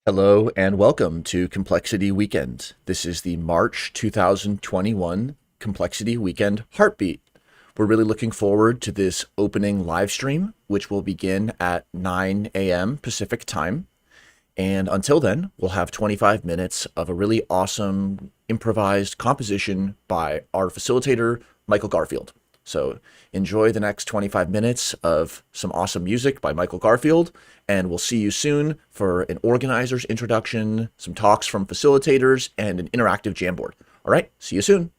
Hello and welcome to Complexity Weekend. This is the March 2021 Complexity Weekend Heartbeat. We're really looking forward to this opening live stream, which will begin at 9 a.m. Pacific time. And until then, we'll have 25 minutes of a really awesome improvised composition by our facilitator, Michael Garfield. So enjoy the next 25 minutes of some awesome music by Michael Garfield, and we'll see you soon for an organizer's introduction, some talks from facilitators, and an interactive Jamboard. All right, see you soon.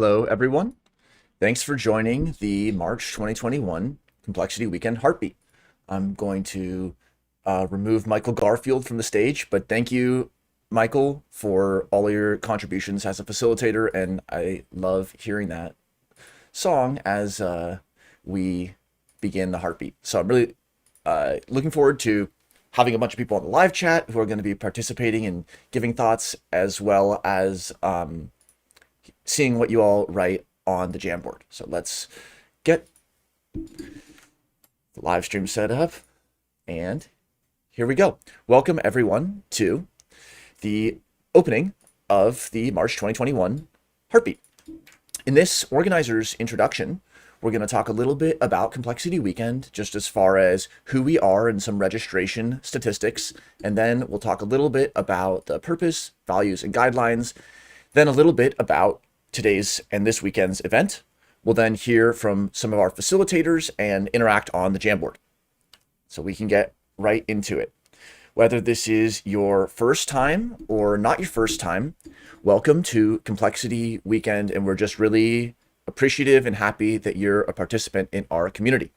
Hello, everyone. Thanks for joining the March 2021 Complexity Weekend Heartbeat. I'm going to remove Michael Garfield from the stage, but thank you, Michael, for all of your contributions as a facilitator, and I love hearing that song as we begin the Heartbeat. So I'm really looking forward to having a bunch of people on the live chat who are going to be participating and giving thoughts, as well as seeing what you all write on the Jamboard. So let's get the live stream set up, and here we go. Welcome everyone to the opening of the March 2021 Heartbeat. In this organizer's introduction, we're going to talk a little bit about Complexity Weekend, just as far as who we are and some registration statistics, and then we'll talk a little bit about the purpose, values, and guidelines, then a little bit about today's and this weekend's event. We'll then hear from some of our facilitators and interact on the Jamboard. So we can get right into it. Whether this is your first time or not your first time, welcome to Complexity Weekend, and we're just really appreciative and happy that you're a participant in our community.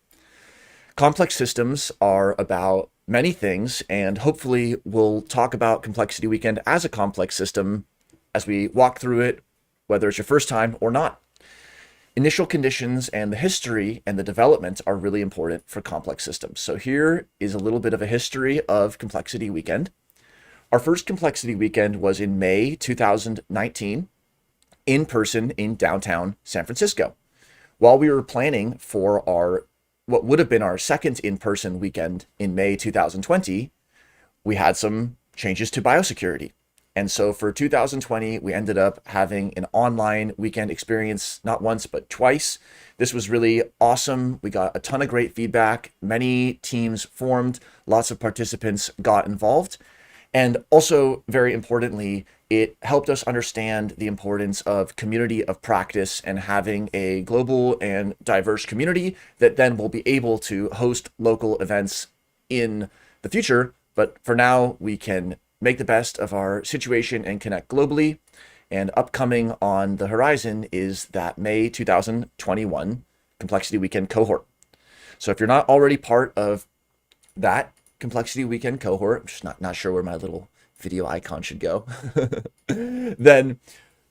Complex systems are about many things, and hopefully we'll talk about Complexity Weekend as a complex system as we walk through it, whether it's your first time or not. Initial conditions and the history and the development are really important for complex systems. So here is a little bit of a history of Complexity Weekend. Our first Complexity Weekend was in May 2019, in person in downtown San Francisco. While we were planning for what would have been our second in-person weekend in May 2020, we had some changes to biosecurity. And so for 2020, we ended up having an online weekend experience, not once, but twice. This was really awesome. We got a ton of great feedback. Many teams formed, lots of participants got involved. And also, very importantly, it helped us understand the importance of community of practice and having a global and diverse community that then will be able to host local events in the future. But for now, we can make the best of our situation and connect globally. And upcoming on the horizon is that May 2021 Complexity Weekend cohort. So if you're not already part of that Complexity Weekend cohort, I'm just not sure where my little video icon should go, then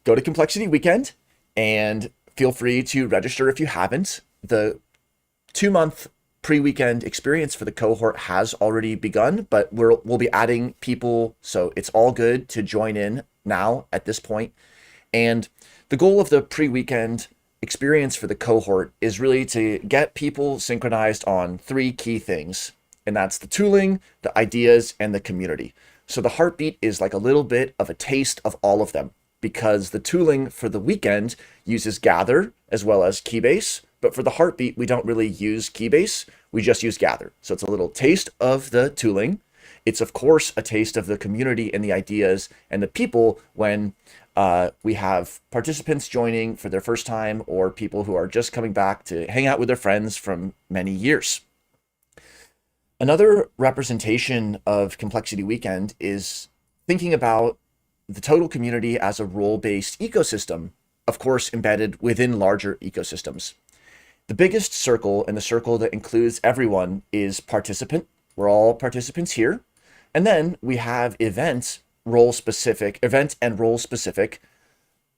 go to Complexity Weekend and feel free to register if you haven't. The 2-month pre-weekend experience for the cohort has already begun, but we'll be adding people, so it's all good to join in now at this point. And the goal of the pre-weekend experience for the cohort is really to get people synchronized on 3 key things, and that's the tooling, the ideas, and the community. So the heartbeat is like a little bit of a taste of all of them, because the tooling for the weekend uses Gather as well as Keybase. But for the heartbeat, we don't really use Keybase, we just use Gather. So it's a little taste of the tooling. It's of course a taste of the community and the ideas and the people when we have participants joining for their first time or people who are just coming back to hang out with their friends from many years. Another representation of Complexity Weekend is thinking about the total community as a role-based ecosystem, of course embedded within larger ecosystems. The biggest circle, and the circle that includes everyone, is participant. We're all participants here. And then we have event and role-specific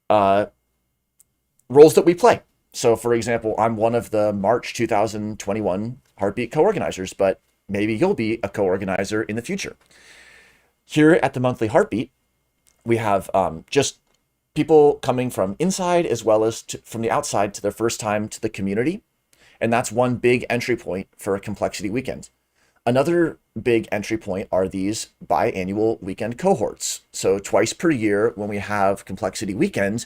roles that we play. So for example, I'm one of the March 2021 Heartbeat co-organizers, but maybe you'll be a co-organizer in the future. Here at the monthly Heartbeat, we have just people coming from inside as well as from the outside to their first time to the community. And that's one big entry point for a Complexity Weekend. Another big entry point are these biannual weekend cohorts. So twice per year when we have Complexity Weekend,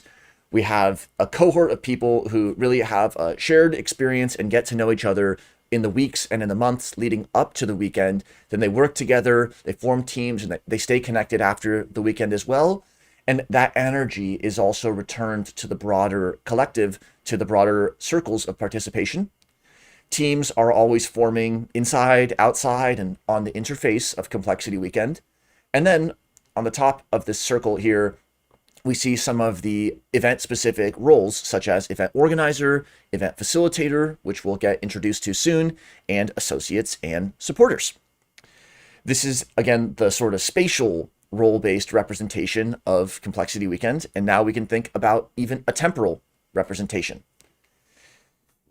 we have a cohort of people who really have a shared experience and get to know each other in the weeks and in the months leading up to the weekend. Then they work together, they form teams, and they stay connected after the weekend as well. And that energy is also returned to the broader collective, to the broader circles of participation. Teams are always forming inside, outside, and on the interface of Complexity Weekend. And then on the top of this circle here, we see some of the event-specific roles, such as event organizer, event facilitator, which we'll get introduced to soon, and associates and supporters. This is, again, the sort of spatial role-based representation of Complexity Weekend, and now we can think about even a temporal representation.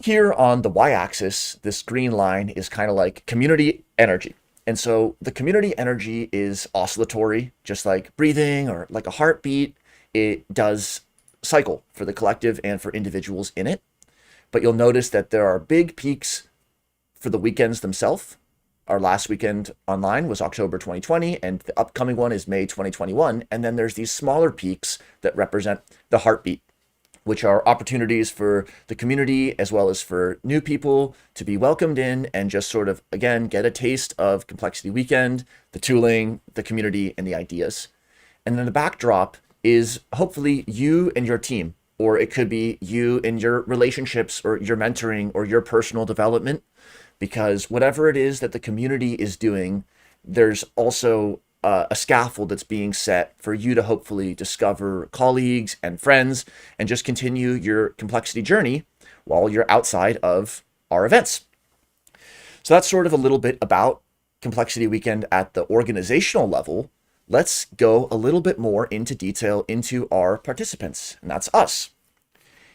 Here on the y-axis, this green line is kind of like community energy. And so the community energy is oscillatory, just like breathing or like a heartbeat. It does cycle for the collective and for individuals in it. But you'll notice that there are big peaks for the weekends themselves. Our last weekend online was October 2020, and the upcoming one is May 2021. And then there's these smaller peaks that represent the heartbeat, which are opportunities for the community as well as for new people to be welcomed in and just sort of, again, get a taste of Complexity Weekend, the tooling, the community, and the ideas. And then the backdrop is hopefully you and your team or it could be you in your relationships or your mentoring or your personal development, because whatever it is that the community is doing, there's also a scaffold that's being set for you to hopefully discover colleagues and friends and just continue your complexity journey while you're outside of our events. So that's sort of a little bit about Complexity Weekend at the organizational level. Let's go a little bit more into detail into our participants, and that's us.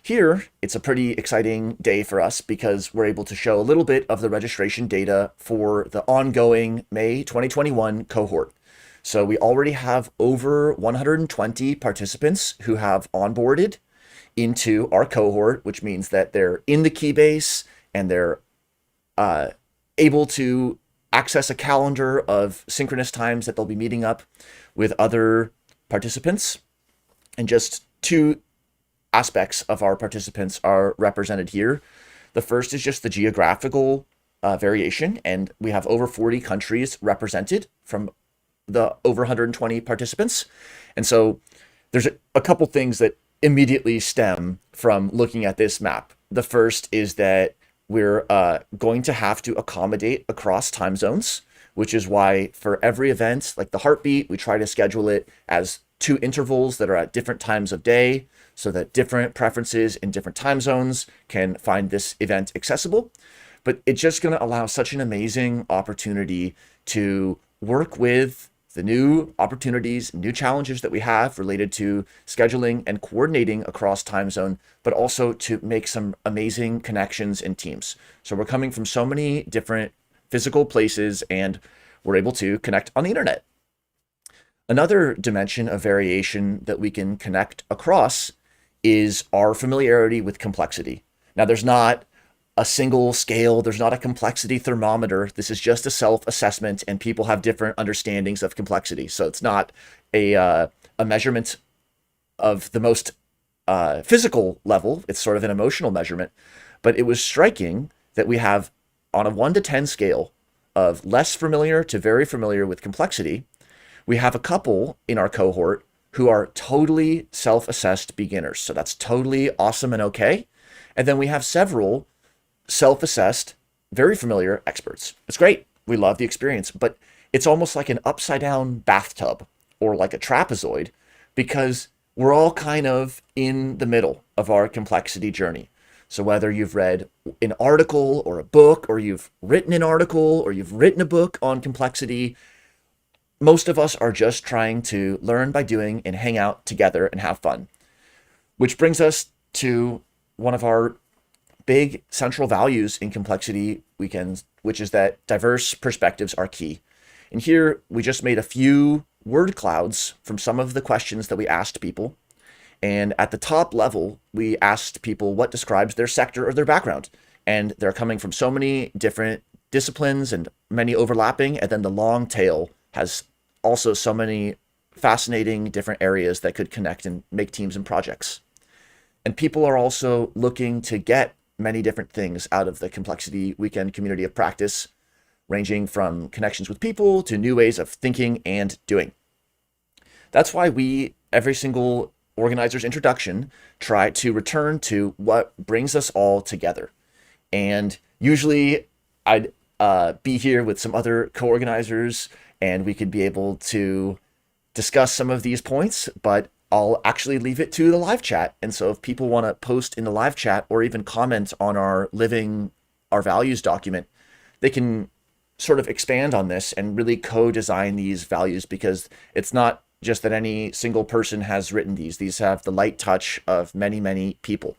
Here, it's a pretty exciting day for us because we're able to show a little bit of the registration data for the ongoing May 2021 cohort. So we already have over 120 participants who have onboarded into our cohort, which means that they're in the Keybase and they're able to access a calendar of synchronous times that they'll be meeting up with other participants. And just two aspects of our participants are represented here. The first is just the geographical variation, and we have over 40 countries represented from the over 120 participants. And so there's a couple things that immediately stem from looking at this map. The first is that we're going to have to accommodate across time zones, which is why for every event, like the Heartbeat, we try to schedule it as 2 intervals that are at different times of day so that different preferences in different time zones can find this event accessible. But it's just going to allow such an amazing opportunity to work with the new opportunities, new challenges that we have related to scheduling and coordinating across time zone, but also to make some amazing connections in teams. So we're coming from so many different physical places and we're able to connect on the internet. Another dimension of variation that we can connect across is our familiarity with complexity. Now, there's not a single scale, there's not a complexity thermometer. This is just a self-assessment, and people have different understandings of complexity. So it's not a measurement of the most physical level. It's sort of an emotional measurement. But it was striking that we have on a 1 to 10 scale of less familiar to very familiar with complexity, we have a couple in our cohort who are totally self-assessed beginners. So that's totally awesome and okay. And then we have several self-assessed, very familiar experts. It's great. We love the experience, but it's almost like an upside down bathtub or like a trapezoid because we're all kind of in the middle of our complexity journey. So whether you've read an article or a book, or you've written an article or you've written a book on complexity, most of us are just trying to learn by doing and hang out together and have fun. Which brings us to one of our big central values in Complexity Weekends, which is that diverse perspectives are key. And here we just made a few word clouds from some of the questions that we asked people. And at the top level, we asked people what describes their sector or their background. And they're coming from so many different disciplines and many overlapping. And then the long tail has also so many fascinating different areas that could connect and make teams and projects. And people are also looking to get many different things out of the Complexity Weekend community of practice, ranging from connections with people to new ways of thinking and doing. That's why we, every single organizer's introduction, try to return to what brings us all together. And usually I'd be here with some other co-organizers and we could be able to discuss some of these points, but I'll actually leave it to the live chat. And so if people want to post in the live chat or even comment on our Living Our Values document, they can sort of expand on this and really co-design these values, because it's not just that any single person has written these. These have the light touch of many, many people.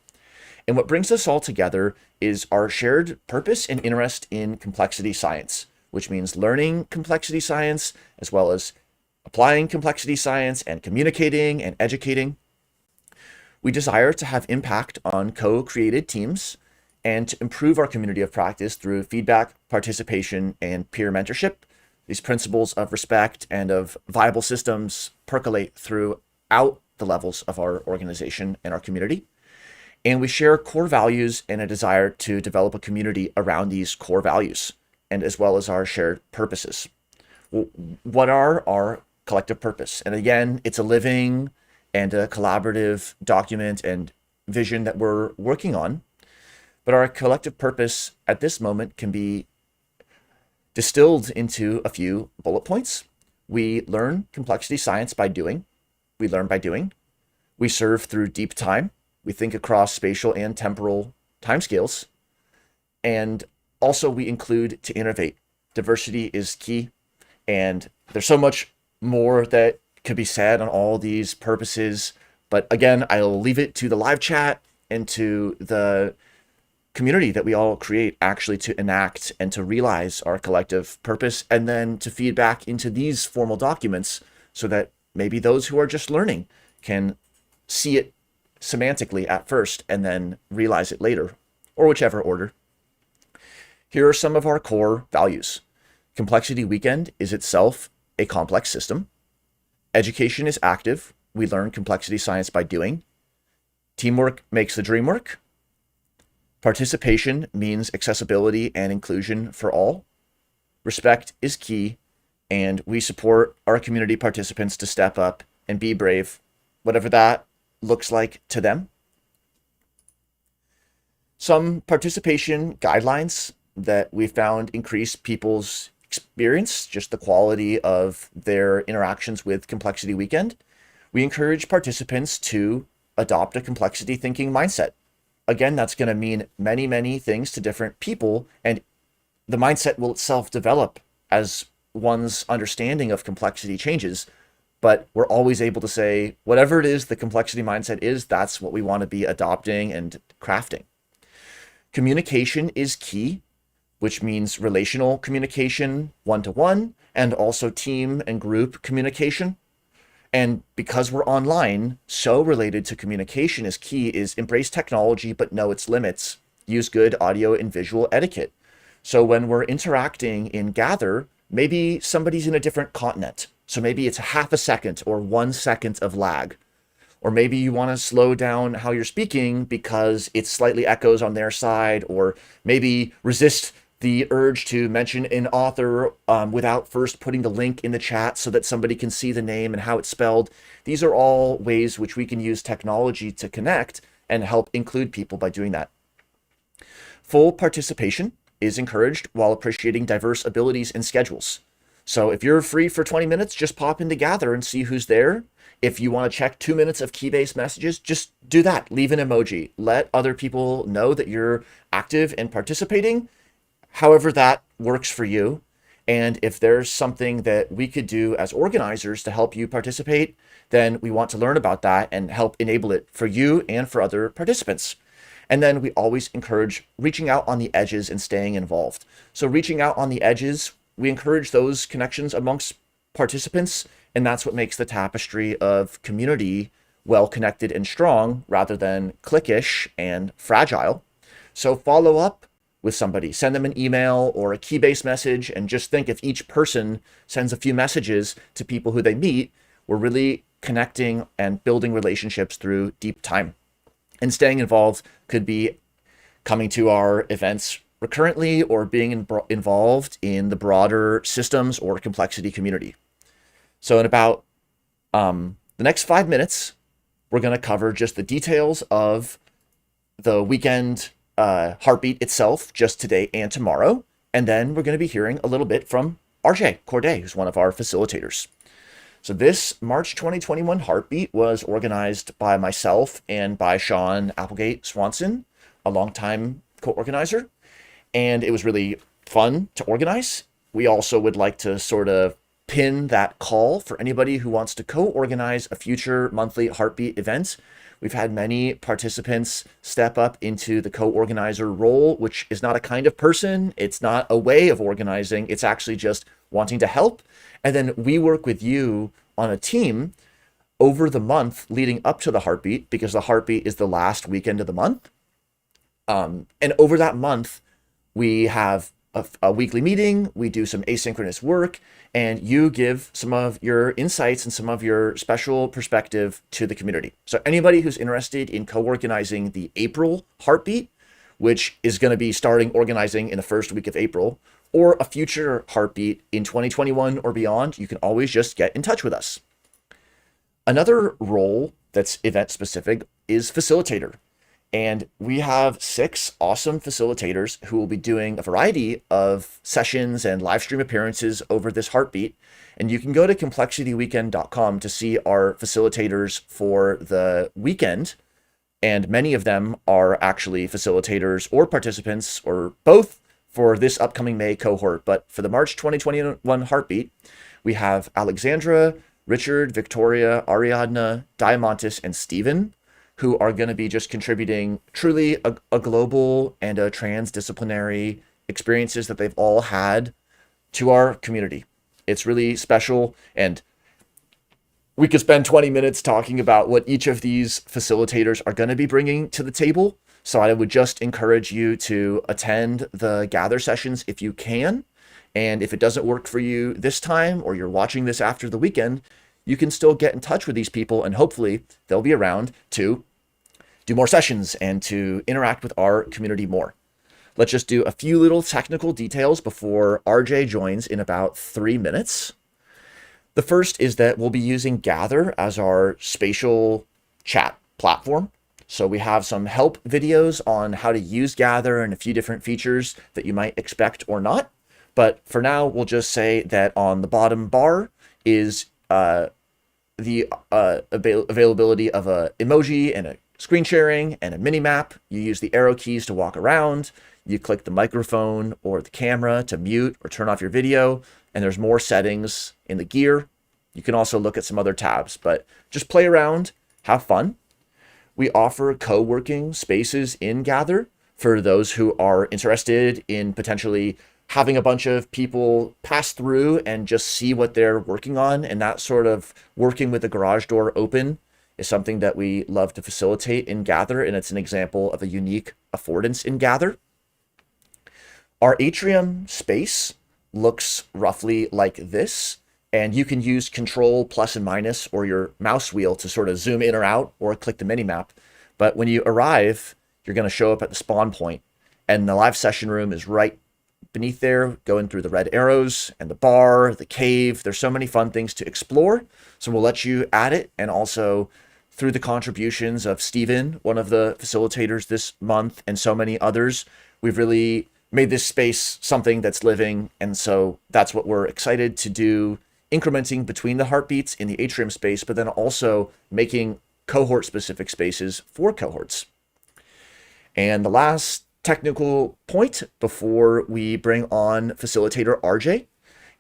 And what brings us all together is our shared purpose and interest in complexity science, which means learning complexity science as well as applying complexity science and communicating and educating. We desire to have impact on co-created teams and to improve our community of practice through feedback, participation, and peer mentorship. These principles of respect and of viable systems percolate throughout the levels of our organization and our community. And we share core values and a desire to develop a community around these core values, and as well as our shared purposes. Well, what are our collective purpose? And again, it's a living and a collaborative document, and vision that we're working on. But our collective purpose at this moment can be distilled into a few bullet points. We learn complexity science by doing. We learn by doing. We serve through deep time. We think across spatial and temporal timescales. And also we include to innovate. Diversity is key. And there's so much more that could be said on all these purposes. But again, I'll leave it to the live chat and to the community that we all create actually to enact and to realize our collective purpose, and then to feed back into these formal documents so that maybe those who are just learning can see it semantically at first and then realize it later, or whichever order. Here are some of our core values. Complexity Weekend is itself a complex system. Education is active. We learn complexity science by doing. Teamwork makes the dream work. Participation means accessibility and inclusion for all. Respect is key, and we support our community participants to step up and be brave, whatever that looks like to them. Some participation guidelines that we found increase people's experience, just the quality of their interactions with Complexity Weekend. We encourage participants to adopt a complexity thinking mindset. Again, that's going to mean many, many things to different people, and the mindset will itself develop as one's understanding of complexity changes. But we're always able to say, whatever it is the complexity mindset is, that's what we want to be adopting and crafting. Communication is key, which means relational communication, one-to-one, and also team and group communication. And because we're online, so related to communication is key is embrace technology, but know its limits. Use good audio and visual etiquette. So when we're interacting in Gather, maybe somebody's in a different continent. So maybe it's half a second or 1 second of lag. Or maybe you want to slow down how you're speaking because it slightly echoes on their side, or maybe resist the urge to mention an author without first putting the link in the chat so that somebody can see the name and how it's spelled. These are all ways which we can use technology to connect and help include people by doing that. Full participation is encouraged while appreciating diverse abilities and schedules. So if you're free for 20 minutes, just pop in to Gather and see who's there. If you want to check 2 minutes of Keybase messages, just do that. Leave an emoji. Let other people know that you're active and participating, however that works for you. And if there's something that we could do as organizers to help you participate, then we want to learn about that and help enable it for you and for other participants. And then we always encourage reaching out on the edges and staying involved. So reaching out on the edges, we encourage those connections amongst participants, and that's what makes the tapestry of community well connected and strong rather than cliquish and fragile. So follow up with somebody, send them an email or a Keybase message, and just think if each person sends a few messages to people who they meet, we're really connecting and building relationships through deep time. And staying involved could be coming to our events recurrently or being involved in the broader systems or complexity community. So in about the next 5 minutes, we're going to cover just the details of the weekend Heartbeat itself, just today and tomorrow. And then we're going to be hearing a little bit from RJ Corday, who's one of our facilitators. So this March 2021 Heartbeat was organized by myself and by Sean Applegate Swanson, a longtime co-organizer. And it was really fun to organize. We also would like to sort of pin that call for anybody who wants to co-organize a future monthly Heartbeat event. We've had many participants step up into the co-organizer role, which is not a kind of person. It's not a way of organizing. It's actually just wanting to help. And then we work with you on a team over the month leading up to the Heartbeat, because the Heartbeat is the last weekend of the month. And over that month, we have a weekly meeting, we do some asynchronous work, and you give some of your insights and some of your special perspective to the community. So anybody who's interested in co-organizing the April Heartbeat, which is going to be starting organizing in the first week of April, or a future Heartbeat in 2021 or beyond, you can always just get in touch with us. Another role that's event specific is facilitator. And we have 6 awesome facilitators who will be doing a variety of sessions and live stream appearances over this heartbeat. And you can go to complexityweekend.com to see our facilitators for the weekend. And many of them are actually facilitators or participants or both for this upcoming May cohort. But for the March 2021 heartbeat, we have Alexandra, Richard, Victoria, Ariadna, Diamantis, and Steven, who are going to be just contributing truly a global and a transdisciplinary experiences that they've all had to our community. It's really special, and we could spend 20 minutes talking about what each of these facilitators are going to be bringing to the table. So I would just encourage you to attend the gather sessions if you can. And if it doesn't work for you this time, or you're watching this after the weekend, you can still get in touch with these people, and hopefully they'll be around to do more sessions and to interact with our community more. Let's just do a few little technical details before RJ joins in about 3 minutes. The first is that we'll be using Gather as our spatial chat platform. So we have some help videos on how to use Gather and a few different features that you might expect or not. But for now, we'll just say that on the bottom bar is the availability of a emoji and a screen sharing and a mini map. You use the arrow keys to walk around. You click the microphone or the camera to mute or turn off your video. And there's more settings in the gear. You can also look at some other tabs, but just play around, have fun. We offer co-working spaces in Gather for those who are interested in potentially having a bunch of people pass through and just see what they're working on. And that sort of working with the garage door open is something that we love to facilitate in Gather. And it's an example of a unique affordance in Gather. Our atrium space looks roughly like this. And you can use Control plus and minus or your mouse wheel to sort of zoom in or out or click the mini map. But when you arrive, you're going to show up at the spawn point, and the live session room is right beneath there, going through the red arrows and the bar, the cave. There's so many fun things to explore. So we'll let you add it. And also through the contributions of Steven, one of the facilitators this month, and so many others, we've really made this space something that's living. And so that's what we're excited to do, incrementing between the heartbeats in the atrium space, but then also making cohort specific spaces for cohorts. And the last technical point before we bring on facilitator RJ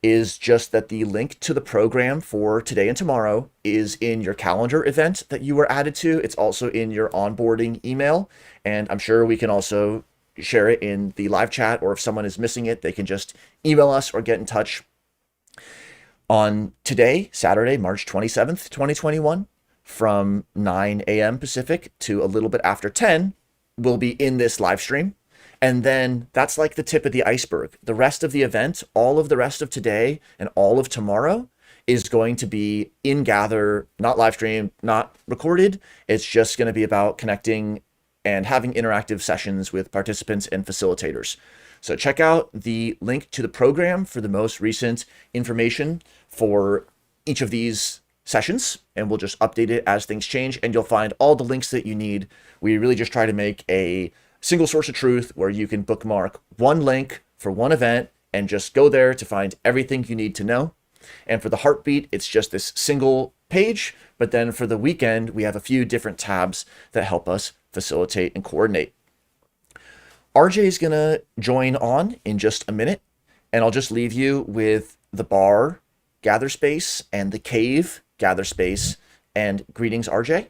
is just that the link to the program for today and tomorrow is in your calendar event that you were added to. It's also in your onboarding email, and I'm sure we can also share it in the live chat, or if someone is missing it, they can just email us or get in touch. On today, Saturday, March 27th, 2021, from 9 a.m. Pacific to a little bit after 10, we'll be in this live stream. And then that's like the tip of the iceberg. The rest of the event, all of the rest of today and all of tomorrow is going to be in Gather, not live stream, not recorded. It's just going to be about connecting and having interactive sessions with participants and facilitators. So check out the link to the program for the most recent information for each of these sessions, and we'll just update it as things change, and you'll find all the links that you need. We really just try to make a single source of truth where you can bookmark one link for one event and just go there to find everything you need to know. And for the heartbeat, it's just this single page, but then for the weekend, we have a few different tabs that help us facilitate and coordinate. RJ is going to join on in just a minute, and I'll just leave you with the bar gather space and the cave gather space and greetings RJ,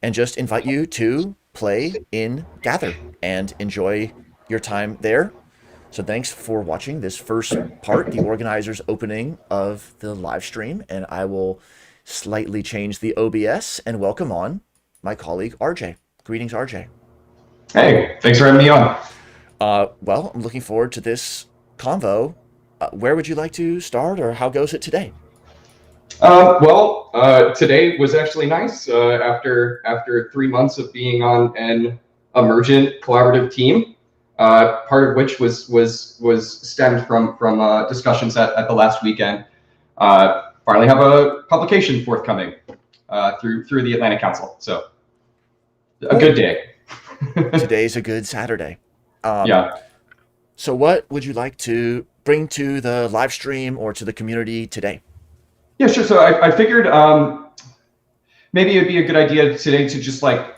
and just invite you to play in Gather and enjoy your time there. So thanks for watching this first part, the organizers opening of the live stream, and I will slightly change the OBS and welcome on my colleague RJ. Greetings RJ. Hey, thanks for having me on. Well, I'm looking forward to this convo. Where would you like to start, or how goes it today? Today was actually nice. After 3 months of being on an emergent collaborative team, part of which was stemmed from discussions at the last weekend. Finally have a publication forthcoming through the Atlantic Council. So a good day. Today's a good Saturday. Um, Yeah. so what would you like to bring to the live stream or to the community today? Yeah, sure. So I figured maybe it'd be a good idea today to just like,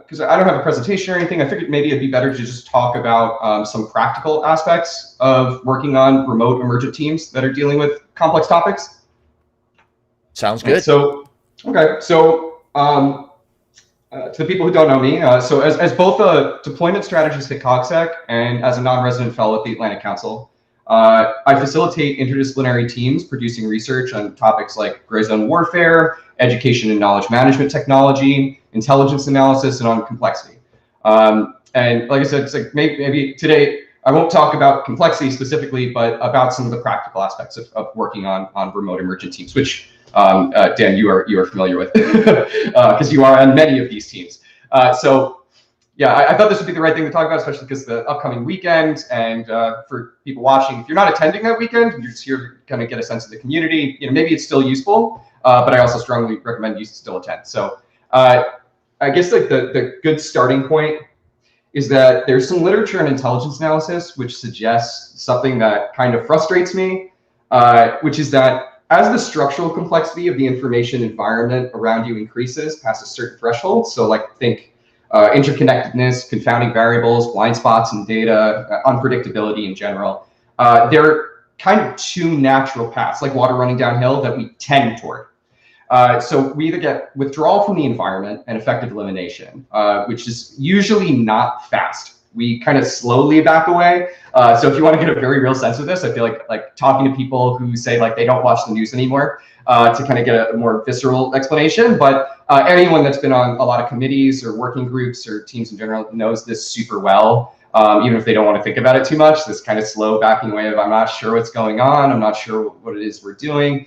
because I don't have a presentation or anything, I figured maybe it'd be better to just talk about some practical aspects of working on remote emergent teams that are dealing with complex topics. Sounds Right. good. So, okay. So, to the people who don't know me, so as both a deployment strategist at CogSec and as a non-resident fellow at the Atlantic Council, I facilitate interdisciplinary teams producing research on topics like gray zone warfare, education and knowledge management technology, intelligence analysis, and on complexity. And like I said, it's like maybe today I won't talk about complexity specifically, but about some of the practical aspects of working on remote emergent teams, which Dan, you are familiar with because you are on many of these teams. So yeah, I thought this would be the right thing to talk about, especially because the upcoming weekend and for people watching, if you're not attending that weekend, you're just here to kind of get a sense of the community. Maybe it's still useful, but I also strongly recommend you still attend. So I guess like the good starting point is that there's some literature and intelligence analysis which suggests something that kind of frustrates me, which is that as the structural complexity of the information environment around you increases past a certain threshold, so like think interconnectedness, confounding variables, blind spots in data, unpredictability in general, they're kind of two natural paths, like water running downhill, that we tend toward. So we either get withdrawal from the environment and effective elimination, which is usually not fast. We kind of slowly back away. So if you want to get a very real sense of this, I feel like talking to people who say like they don't watch the news anymore to kind of get a more visceral explanation. But anyone that's been on a lot of committees or working groups or teams in general knows this super well. Even if they don't want to think about it too much, this kind of slow backing away of I'm not sure what's going on, I'm not sure what it is we're doing.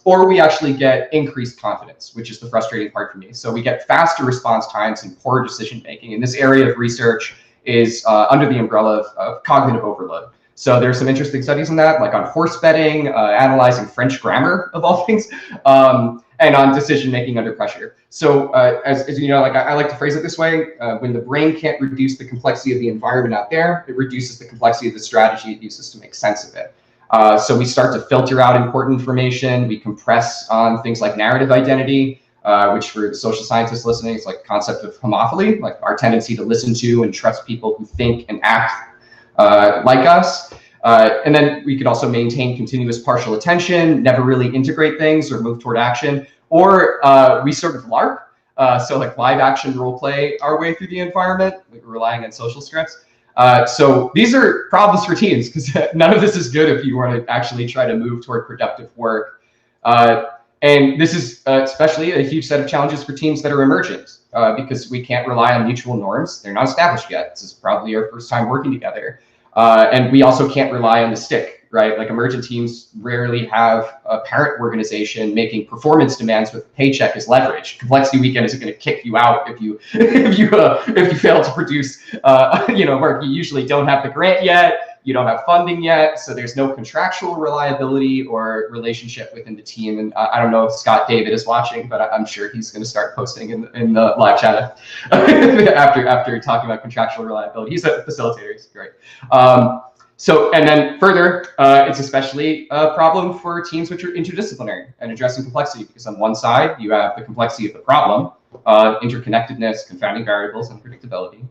Or we actually get increased confidence, which is the frustrating part for me. So we get faster response times and poorer decision making. And this area of research is under the umbrella of cognitive overload. So there's some interesting studies on that, like on horse betting, analyzing French grammar of all things, and on decision making under pressure. So as you know, like I like to phrase it this way: when the brain can't reduce the complexity of the environment out there, it reduces the complexity of the strategy it uses to make sense of it. So we start to filter out important information. We compress on things like narrative identity, which for the social scientists listening, it's like the concept of homophily, like our tendency to listen to and trust people who think and act like us. And then we could also maintain continuous partial attention, never really integrate things or move toward action, or we sort of LARP. So like live action role play our way through the environment, like relying on social scripts. So these are problems for teams because none of this is good if you want to actually try to move toward productive work. And this is especially a huge set of challenges for teams that are emergent because we can't rely on mutual norms. They're not established yet. This is probably our first time working together. And we also can't rely on the stick, right? Like emergent teams rarely have a parent organization making performance demands with paycheck as leverage. Complexity Weekend isn't going to kick you out if you if you fail to produce work. You usually don't have the grant yet. You don't have funding yet, so there's no contractual reliability or relationship within the team. And I don't know if Scott David is watching, but I'm sure he's going to start posting in the live chat after talking about contractual reliability. He's a facilitator. He's great. So, and then further, it's especially a problem for teams which are interdisciplinary and addressing complexity, because on one side, you have the complexity of the problem, interconnectedness, confounding variables, and predictability.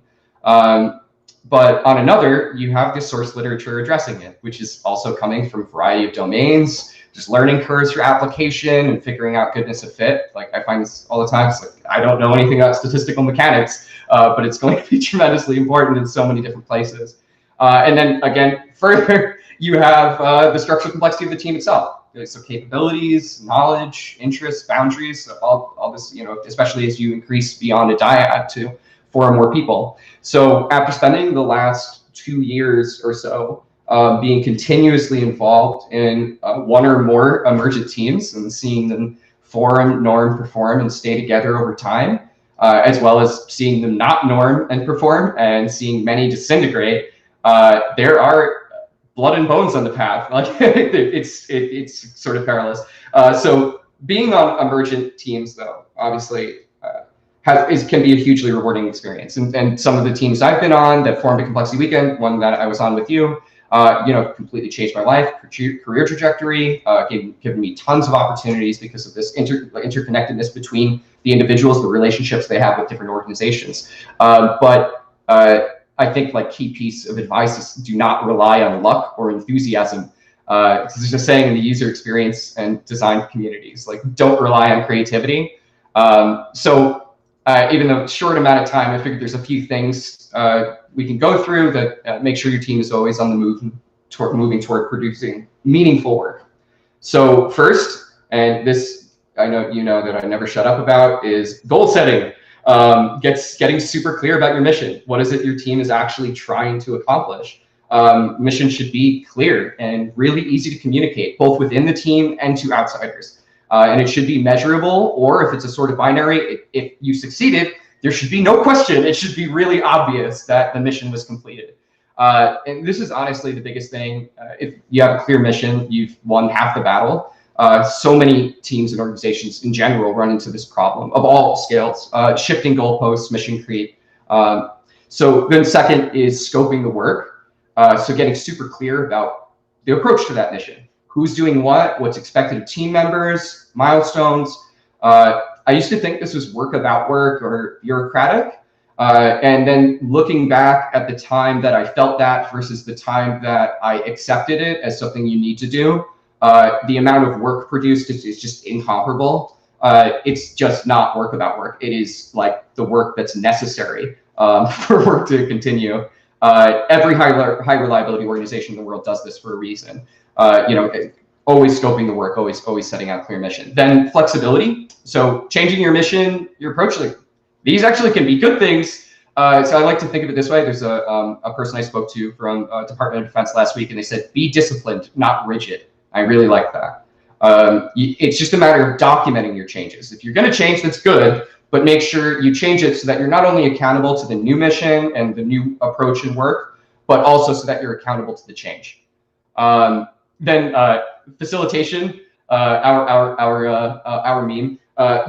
But on another, you have this source literature addressing it, which is also coming from a variety of domains, just learning curves for application and figuring out goodness of fit. Like I find this all the time. It's like, I don't know anything about statistical mechanics, but it's going to be tremendously important in so many different places. And then again, further, you have the structural complexity of the team itself. So capabilities, knowledge, interests, boundaries, all this, especially as you increase beyond a dyad to 4 or more people. So after spending the last 2 years or so being continuously involved in 1 or more emergent teams and seeing them form, norm, perform, and stay together over time, as well as seeing them not norm and perform and seeing many disintegrate, there are blood and bones on the path. Like it's sort of perilous. So being on emergent teams, though, obviously can be a hugely rewarding experience. And some of the teams I've been on that formed a Complexity Weekend, one that I was on with you, completely changed my life, career trajectory, given me tons of opportunities because of this interconnectedness between the individuals, the relationships they have with different organizations. But I think like key piece of advice is do not rely on luck or enthusiasm. There's a saying in the user experience and design communities, like don't rely on creativity. Even though short amount of time, I figured there's a few things we can go through that make sure your team is always on the move moving toward producing meaningful work. So first, and this I know you know that I never shut up about, is goal setting. Getting super clear about your mission. What is it your team is actually trying to accomplish? Mission should be clear and really easy to communicate, both within the team and to outsiders. And it should be measurable, or if it's a sort of binary, if you succeeded, there should be no question. It should be really obvious that the mission was completed. And this is honestly the biggest thing. If you have a clear mission, you've won half the battle. So many teams and organizations in general run into this problem of all scales, shifting goalposts, mission creep. So then second is scoping the work. So getting super clear about the approach to that mission. Who's doing what, what's expected of team members, milestones. I used to think this was work about work or bureaucratic. And then looking back at the time that I felt that versus the time that I accepted it as something you need to do, the amount of work produced is just incomparable. It's just not work about work. It is like the work that's necessary for work to continue. Every high reliability organization in the world does this for a reason. Always scoping the work, always setting out clear mission. Then flexibility. So changing your mission, your approach. Like, these actually can be good things. So I like to think of it this way. There's a person I spoke to from Department of Defense last week, and they said, be disciplined, not rigid. I really like that. It's just a matter of documenting your changes. If you're going to change, that's good, but make sure you change it so that you're not only accountable to the new mission and the new approach and work, but also so that you're accountable to the change. Then facilitation, our meme,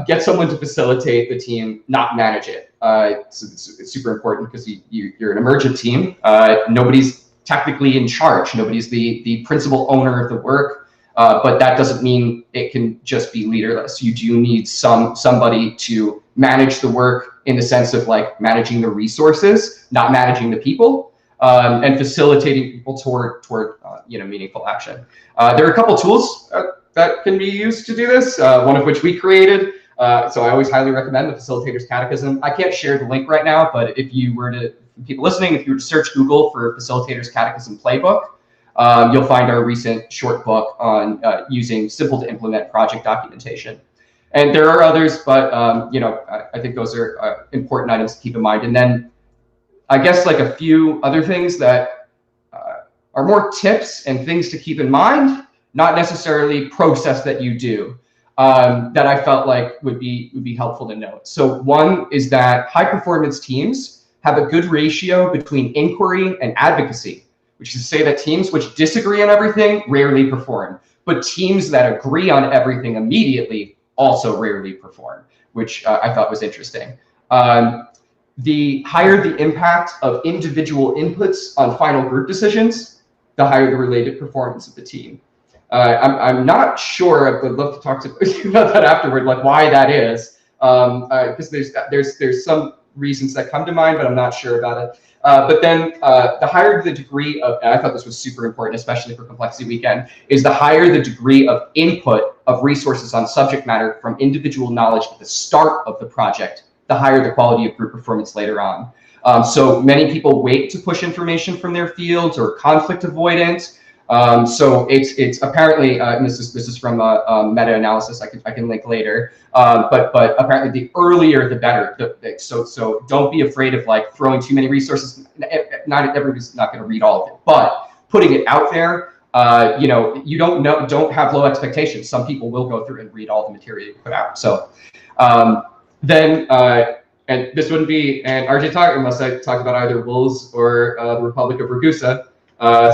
get someone to facilitate the team, not manage it. It's super important because you're an emergent team. Nobody's technically in charge. Nobody's the principal owner of the work, but that doesn't mean it can just be leaderless. You do need somebody to manage the work in the sense of like managing the resources, not managing the people, and facilitating people toward meaningful action. There are a couple tools that can be used to do this, one of which we created. So I always highly recommend the Facilitator's Catechism. I can't share the link right now, but if you were to, people listening, if you were to search Google for Facilitator's Catechism Playbook, you'll find our recent short book on using simple to implement project documentation. And there are others, but I think those are important items to keep in mind. And then I guess like a few other things that are more tips and things to keep in mind, not necessarily process that you do, that I felt like would be helpful to note. So one is that high performance teams have a good ratio between inquiry and advocacy, which is to say that teams which disagree on everything rarely perform, but teams that agree on everything immediately also rarely perform, which I thought was interesting. The higher the impact of individual inputs on final group decisions, the higher the related performance of the team. I'm not sure. I would love to talk to you about that afterward, like why that is, because there's some reasons that come to mind, but I'm not sure about it. But then the higher the degree of, and I thought this was super important, especially for Complexity Weekend, is the higher the degree of input of resources on subject matter from individual knowledge at the start of the project, the higher the quality of group performance later on. So many people wait to push information from their fields or conflict avoidance. So it's apparently, and this is from a meta-analysis I can link later, but apparently the earlier the better. So don't be afraid of like throwing too many resources. Not everybody's not going to read all of it, but putting it out there. You don't have low expectations. Some people will go through and read all the material you put out. So and this wouldn't be an RJ talk unless I talked about either wolves or the Republic of Ragusa.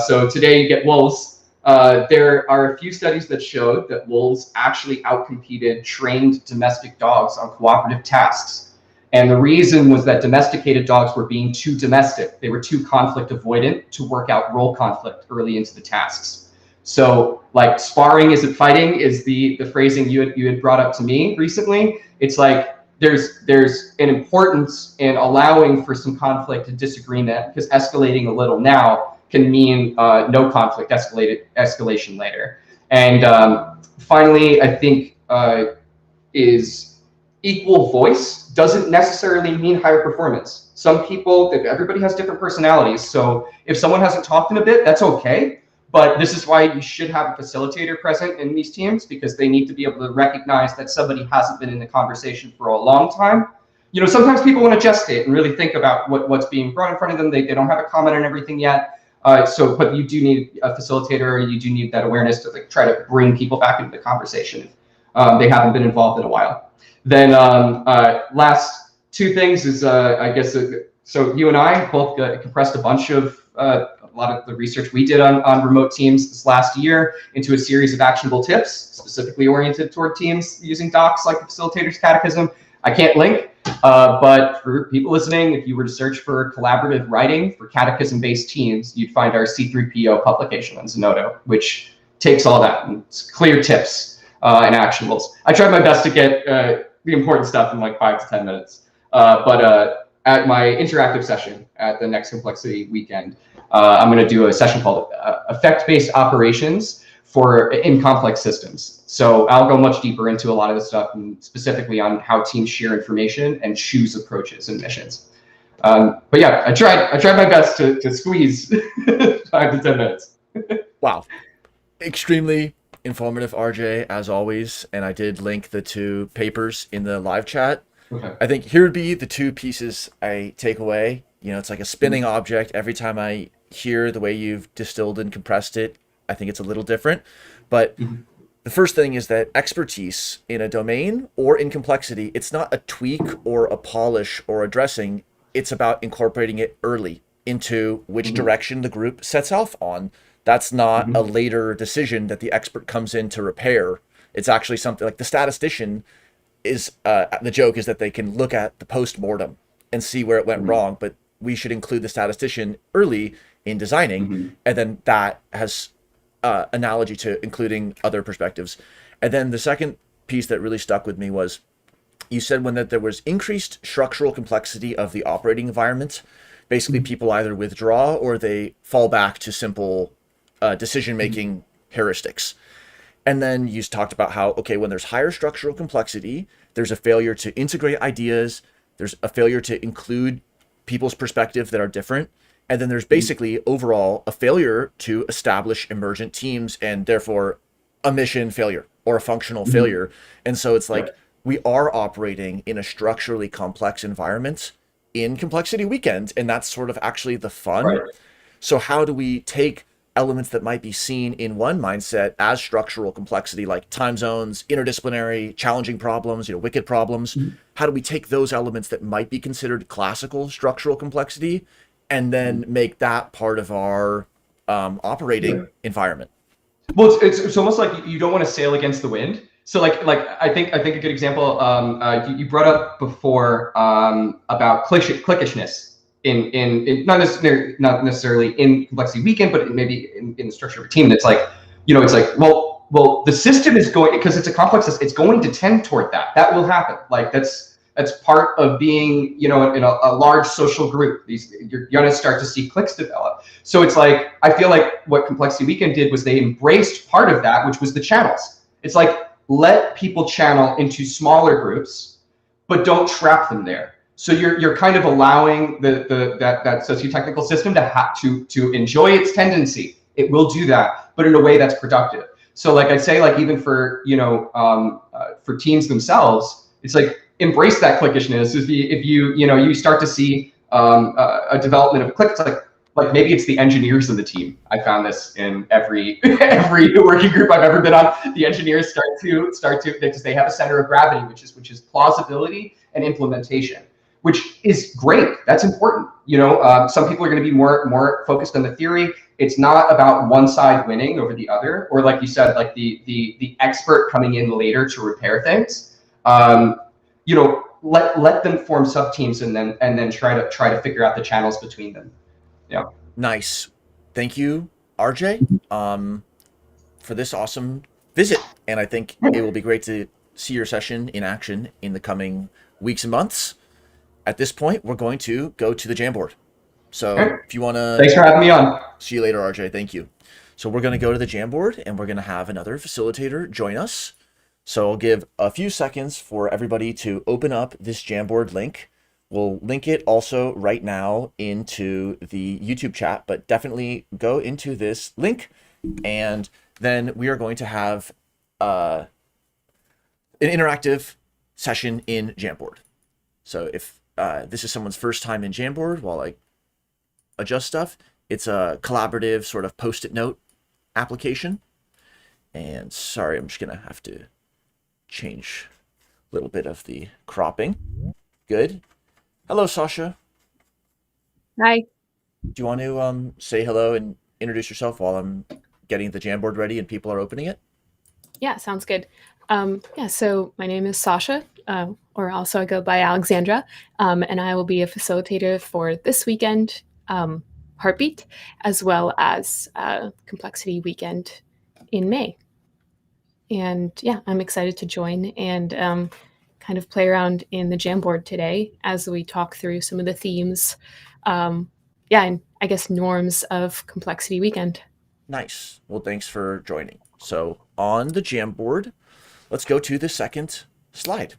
So today you get wolves. There are a few studies that showed that wolves actually outcompeted trained domestic dogs on cooperative tasks. And the reason was that domesticated dogs were being too domestic. They were too conflict avoidant to work out role conflict early into the tasks. So like sparring isn't fighting is the phrasing you had brought up to me recently. It's like there's an importance in allowing for some conflict and disagreement, because escalating a little now can mean no conflict, escalation later. And finally, I think is equal voice doesn't necessarily mean higher performance. Some people, everybody has different personalities. So if someone hasn't talked in a bit, that's okay. But this is why you should have a facilitator present in these teams, because they need to be able to recognize that somebody hasn't been in the conversation for a long time. You know, sometimes people want to gestate and really think about what's being brought in front of them. They don't have a comment on everything yet. But you do need a facilitator. You do need that awareness to like try to bring people back into the conversation if they haven't been involved in a while. Then last two things is I guess so you and I both compressed a bunch of a lot of the research we did on remote teams this last year into a series of actionable tips specifically oriented toward teams using docs like the Facilitator's Catechism. I can't link, but for people listening, if you were to search for collaborative writing for catechism-based teams, you'd find our C3PO publication on Zenodo, which takes all that and it's clear tips and actionables. I tried my best to get the important stuff in like 5 to 10 minutes, but at my interactive session at the next Complexity weekend, I'm going to do a session called Effect-Based Operations in Complex Systems. So I'll go much deeper into a lot of this stuff, and specifically on how teams share information and choose approaches and missions. But yeah, I tried my best to squeeze 5 to 10 minutes. Wow. Extremely informative, RJ, as always. And I did link the 2 papers in the live chat. Okay. I think here would be the 2 pieces I take away. You know, it's like a spinning object. Every time I hear the way you've distilled and compressed it, I think it's a little different. But the first thing is that expertise in a domain or in complexity, it's not a tweak or a polish or a dressing. It's about incorporating it early into which direction the group sets off on. That's not a later decision that the expert comes in to repair. It's actually something like the statistician is, the joke is that they can look at the post-mortem and see where it went wrong, but we should include the statistician early in designing, and then that has analogy to including other perspectives. And then the second piece that really stuck with me was you said when that there was increased structural complexity of the operating environment, basically people either withdraw or they fall back to simple decision-making heuristics. And then you talked about how, okay, when there's higher structural complexity, there's a failure to integrate ideas, there's a failure to include people's perspective that are different. And then there's basically overall a failure to establish emergent teams and therefore a mission failure or a functional failure. And so it's like we are operating in a structurally complex environment in Complexity Weekend, and that's sort of actually the fun. Right. So how do we take elements that might be seen in one mindset as structural complexity, like time zones, interdisciplinary, challenging problems, wicked problems? How do we take those elements that might be considered classical structural complexity and then make that part of our operating environment? Well, it's almost like you don't want to sail against the wind. So like I think a good example you brought up before about cliquishness in not necessarily in Complexity Weekend, but maybe in the structure of a team. That's like, it's like, well, the system is going, because it's a complex system, it's going to tend toward that. That will happen. Like that's part of being, in a large social group. You're going to start to see cliques develop. So it's like, I feel like what Complexity Weekend did was they embraced part of that, which was the channels. It's like, let people channel into smaller groups, but don't trap them there. So you're kind of allowing that socio-technical system to enjoy its tendency. It will do that, but in a way that's productive. So like I'd say, like even for for teams themselves, it's like embrace that cliquishness. If you start to see a development of a clique, it's like maybe it's the engineers of the team. I found this in every working group I've ever been on. The engineers start to because they have a center of gravity, which is plausibility and implementation, which is great. That's important. Some people are going to be more focused on the theory. It's not about one side winning over the other, or like you said, like the expert coming in later to repair things. let them form sub teams and then try to figure out the channels between them. Yeah. Nice. Thank you, RJ, for this awesome visit. And I think it will be great to see your session in action in the coming weeks and months. At this point, we're going to go to the Jamboard. So Okay. if you want to... Thanks for having me on. See you later, RJ. Thank you. So we're going to go to the Jamboard, and we're going to have another facilitator join us. So I'll give a few seconds for everybody to open up this Jamboard link. We'll link it also right now into the YouTube chat, but definitely go into this link, and then we are going to have an interactive session in Jamboard. So if this is someone's first time in Jamboard, while I adjust stuff, it's a collaborative sort of post-it note application. And sorry, I'm just going to have to change a little bit of the cropping. Good. Hello, Sasha. Hi. Do you want to say hello and introduce yourself while I'm getting the Jamboard ready and people are opening it? Yeah, sounds good. Yeah, so my name is Sasha, or also I go by Alexandra, and I will be a facilitator for this weekend, Heartbeat, as well as Complexity Weekend in May. And yeah, I'm excited to join and kind of play around in the Jamboard today as we talk through some of the themes, and I guess norms of Complexity Weekend. Nice. Well, thanks for joining. So on the Jamboard, let's go to the second slide,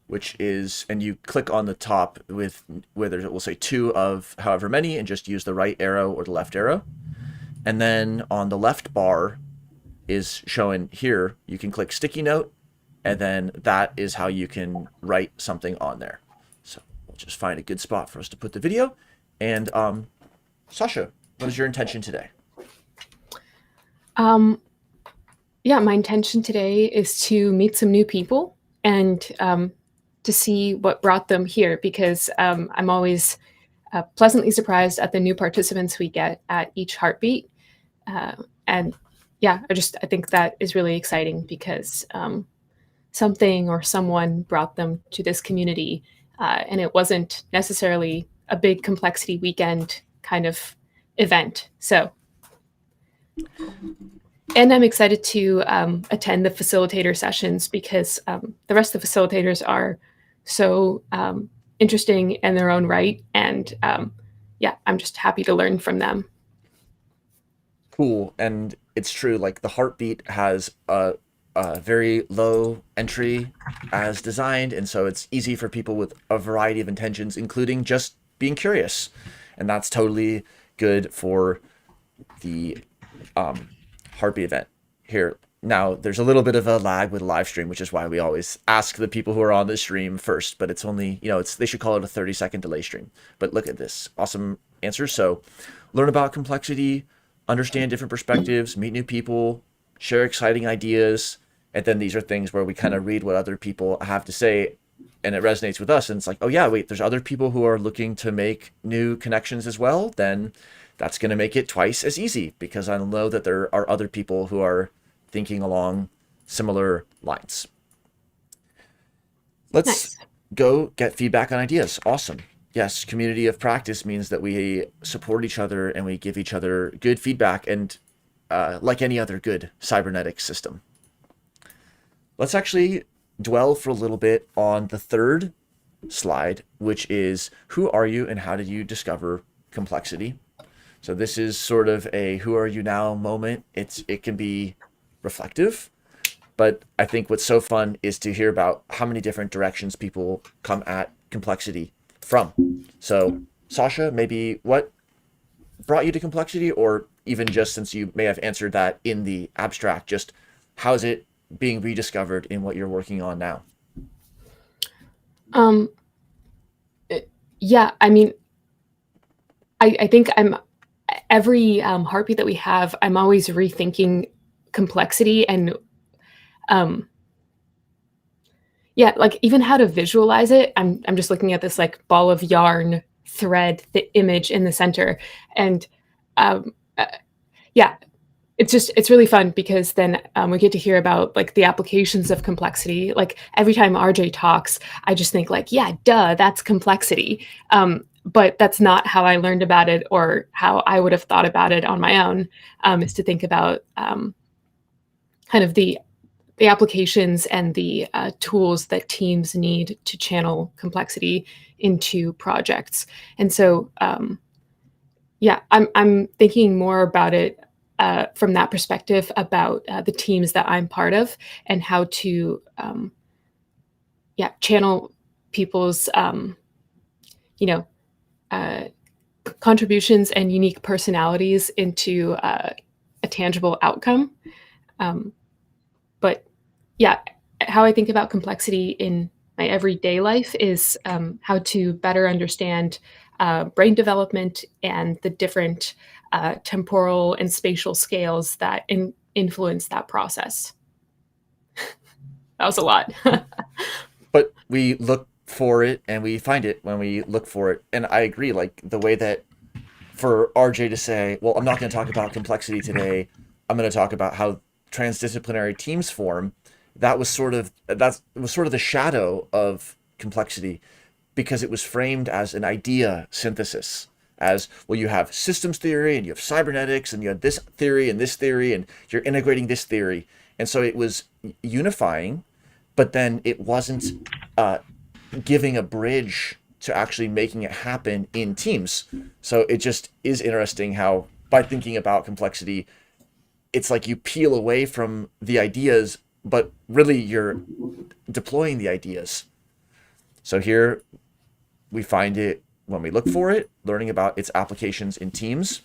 which is, and you click on the top with whether it will say 2 of however many and just use the right arrow or the left arrow. And then on the left bar is showing here, you can click sticky note, and then that is how you can write something on there. So we'll just find a good spot for us to put the video. And Sasha, what is your intention today? Yeah, my intention today is to meet some new people and to see what brought them here, because I'm always pleasantly surprised at the new participants we get at each Heartbeat. And yeah, I think that is really exciting because something or someone brought them to this community, and it wasn't necessarily a big Complexity Weekend kind of event. So, and I'm excited to attend the facilitator sessions because the rest of the facilitators are so interesting in their own right. And yeah, I'm just happy to learn from them. Cool. And it's true, like the Heartbeat has a very low entry as designed, and so it's easy for people with a variety of intentions, including just being curious. And that's totally good for the Heartbeat event. Here, now there's a little bit of a lag with Livestream, which is why we always ask the people who are on the stream first, but it's only, they should call it a 30-second delay stream. But look at this, awesome answer. So learn about complexity, understand different perspectives, meet new people, share exciting ideas. And then these are things where we kind of read what other people have to say, and it resonates with us. And it's like, oh yeah, wait, there's other people who are looking to make new connections as well. Then that's going to make it twice as easy, because I know that there are other people who are thinking along similar lines. Let's go get feedback on ideas. Awesome. Yes, community of practice means that we support each other and we give each other good feedback, and like any other good cybernetics system. Let's actually dwell for a little bit on the third slide, which is who are you and how did you discover complexity? So this is sort of a who are you now moment. It can be reflective, but I think what's so fun is to hear about how many different directions people come at complexity from. So Sasha, maybe what brought you to complexity, or even just since you may have answered that in the abstract, just how is it being rediscovered in what you're working on now? Yeah, I mean, I think every Heartbeat that we have, I'm always rethinking complexity and yeah, like even how to visualize it. I'm just looking at this like ball of yarn thread, the image in the center, and yeah, it's really fun because then we get to hear about like the applications of complexity. Like every time RJ talks, I just think like, yeah, duh, that's complexity. But that's not how I learned about it or how I would have thought about it on my own. Is to think about kind of the applications and the tools that teams need to channel complexity into projects. And so, yeah, I'm thinking more about it from that perspective about the teams that I'm part of and how to, yeah, channel people's, you know, uh, contributions and unique personalities into a tangible outcome. Um, but yeah, how I think about complexity in my everyday life is how to better understand brain development and the different temporal and spatial scales that influence that process. That was a lot. But we look for it and we find it when we look for it. And I agree, like the way that for RJ to say, well, I'm not going to talk about complexity today. I'm going to talk about how transdisciplinary teams form. That was sort of the shadow of complexity because it was framed as an idea synthesis. As well, you have systems theory and you have cybernetics and you have this theory and you're integrating this theory. And so it was unifying, but then it wasn't giving a bridge to actually making it happen in teams. So it just is interesting how by thinking about complexity, it's like you peel away from the ideas, but really you're deploying the ideas. So here we find it when we look for it, learning about its applications in teams,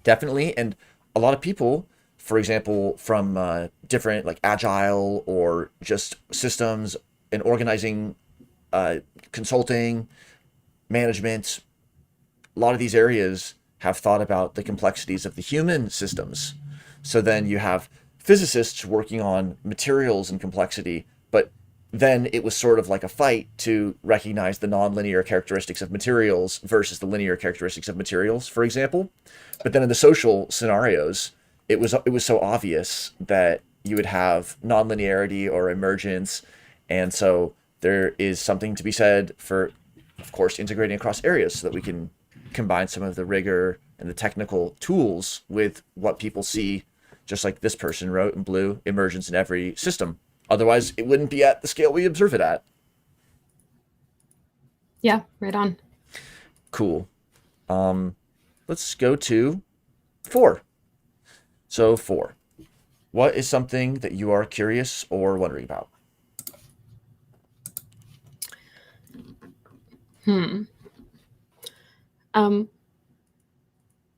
definitely. And a lot of people, for example, from different like agile or just systems and organizing, consulting, management, a lot of these areas have thought about the complexities of the human systems. So then you have physicists working on materials and complexity, but then it was sort of like a fight to recognize the nonlinear characteristics of materials versus the linear characteristics of materials, for example. But then in the social scenarios, it was so obvious that you would have nonlinearity or emergence, and so there is something to be said for, of course, integrating across areas so that we can combine some of the rigor and the technical tools with what people see, just like this person wrote in blue, emergence in every system. Otherwise, it wouldn't be at the scale we observe it at. Yeah, right on. Cool. Let's go to 4. So 4. What is something that you are curious or wondering about?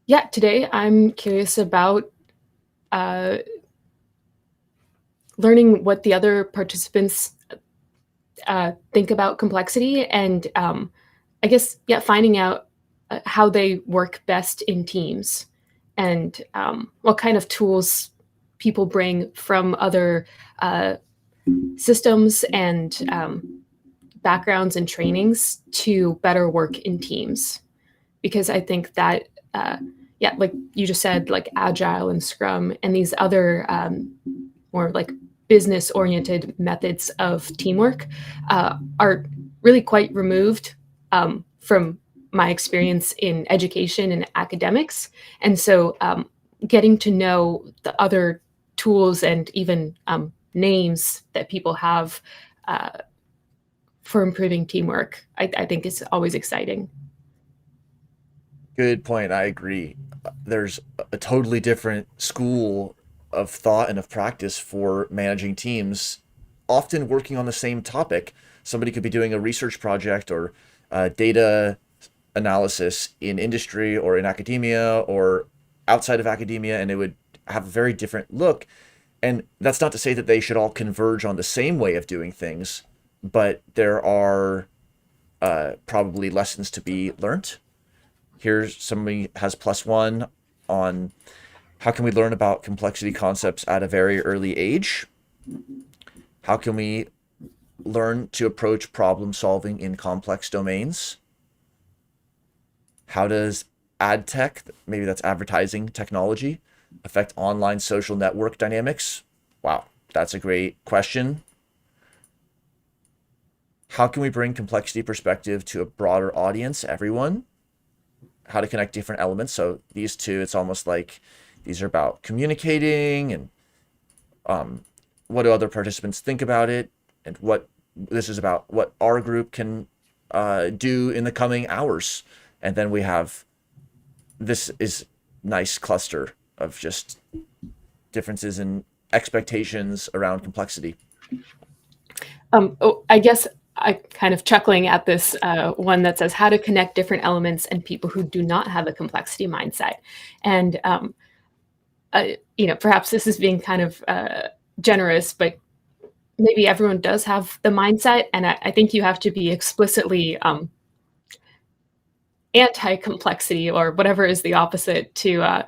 Yeah, today I'm curious about uh, learning what the other participants think about complexity and I guess, yeah, finding out how they work best in teams and what kind of tools people bring from other uh, systems and backgrounds and trainings to better work in teams. Because I think that, yeah, like you just said, like Agile and Scrum and these other more like business oriented methods of teamwork are really quite removed from my experience in education and academics. And so getting to know the other tools and even names that people have for improving teamwork, I think is always exciting. Good point. I agree. There's a totally different school of thought and of practice for managing teams, often working on the same topic. Somebody could be doing a research project or data analysis in industry or in academia or outside of academia, and it would have a very different look. And that's not to say that they should all converge on the same way of doing things, but there are probably lessons to be learned. Here's somebody has +1 on how can we learn about complexity concepts at a very early age? How can we learn to approach problem solving in complex domains? How does ad tech, maybe that's advertising technology, affect online social network dynamics? Wow, that's a great question. How can we bring complexity perspective to a broader audience, everyone? How to connect different elements. So these two, it's almost like these are about communicating and what do other participants think about it, and what this is about what our group can do in the coming hours. And then we have this is nice cluster of just differences in expectations around complexity. I guess I kind of chuckling at this one that says how to connect different elements and people who do not have a complexity mindset. And, perhaps this is being kind of generous, but maybe everyone does have the mindset. And I think you have to be explicitly anti-complexity or whatever is the opposite to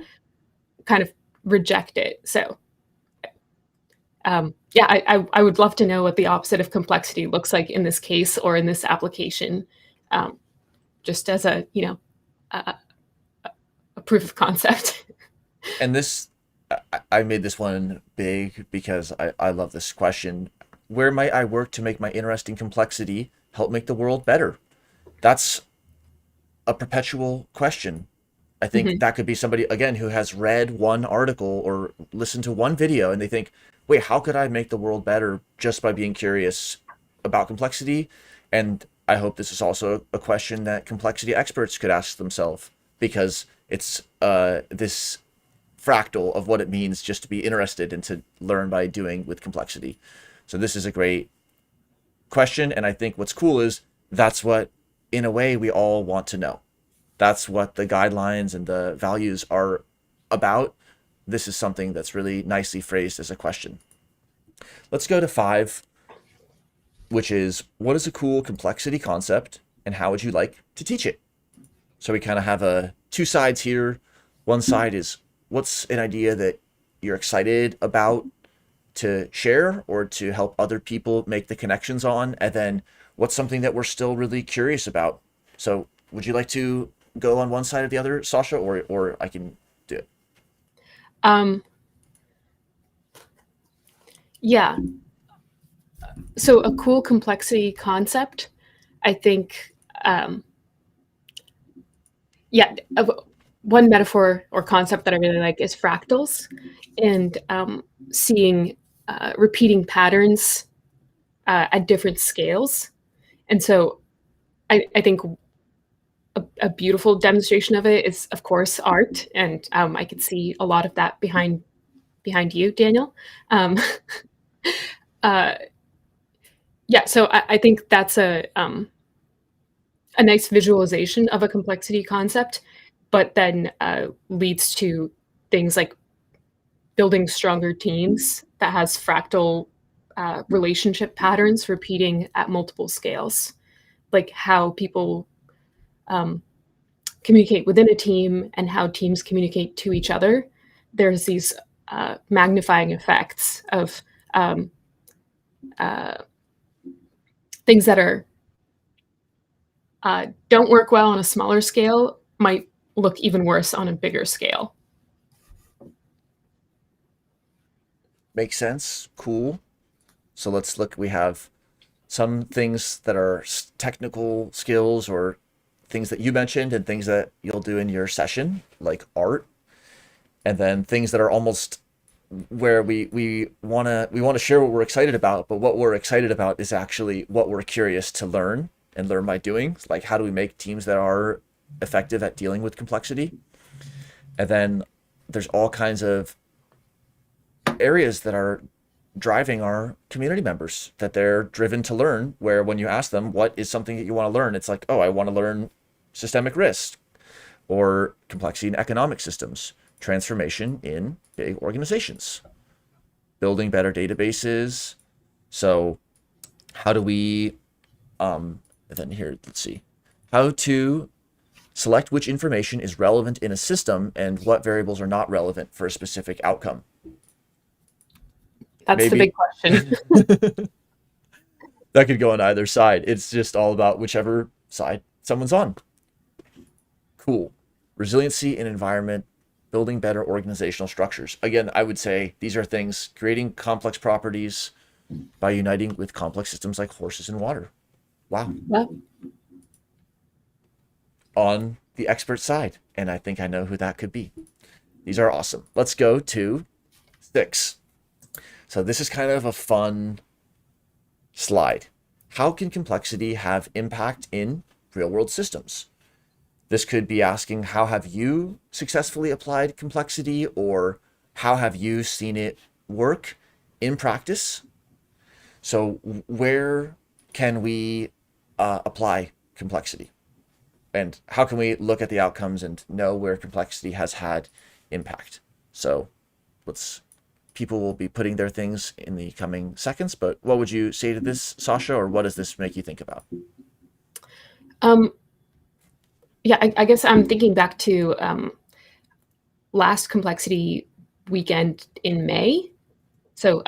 kind of reject it. So I would love to know what the opposite of complexity looks like in this case or in this application, just as a proof of concept. And this, I made this one big because I love this question. Where might I work to make my interesting complexity help make the world better? That's a perpetual question. I think that could be somebody, again, who has read one article or listened to one video and they think, wait, how could I make the world better just by being curious about complexity? And I hope this is also a question that complexity experts could ask themselves, because it's this fractal of what it means just to be interested and to learn by doing with complexity. So this is a great question. And I think what's cool is that's what, in a way, we all want to know. That's what the guidelines and the values are about. This is something that's really nicely phrased as a question. Let's go to 5, which is, what is a cool complexity concept and how would you like to teach it? So we kind of have two sides here. One side is, what's an idea that you're excited about to share or to help other people make the connections on? And then what's something that we're still really curious about? So would you like to go on one side or the other, Sasha, or I can do it? Yeah. So a cool complexity concept, I think, one metaphor or concept that I really like is fractals, and seeing repeating patterns at different scales. And so I think a beautiful demonstration of it is, of course, art. And I could see a lot of that behind you, Daniel. So I think that's a nice visualization of a complexity concept, but then leads to things like building stronger teams that has fractal relationship patterns repeating at multiple scales, like how people communicate within a team and how teams communicate to each other. There's these magnifying effects of things that are don't work well on a smaller scale might look even worse on a bigger scale. Makes sense. Cool. So let's look. We have some things that are technical skills or things that you mentioned and things that you'll do in your session, like art. And then things that are almost where we want to share what we're excited about, but what we're excited about is actually what we're curious to learn and learn by doing. Like, how do we make teams that are effective at dealing with complexity? And then there's all kinds of areas that are driving our community members, that they're driven to learn, where when you ask them what is something that you want to learn, it's like, oh, I want to learn systemic risk or complexity in economic systems, transformation in big organizations, building better databases. So how do we then here, let's see, how to select which information is relevant in a system and what variables are not relevant for a specific outcome. That's the big question. That could go on either side. It's just all about whichever side someone's on. Cool. Resiliency in environment building better organizational structures. Again, I would say these are things creating complex properties by uniting with complex systems like horses and water. Wow. Yeah. On the expert side. And I think I know who that could be. These are awesome. Let's go to 6. So this is kind of a fun slide. How can complexity have impact in real-world systems? This could be asking, how have you successfully applied complexity, or how have you seen it work in practice? So where can we apply complexity? And how can we look at the outcomes and know where complexity has had impact? So people will be putting their things in the coming seconds, but what would you say to this, Sasha, or what does this make you think about? Yeah, I guess I'm thinking back to last complexity weekend in May, so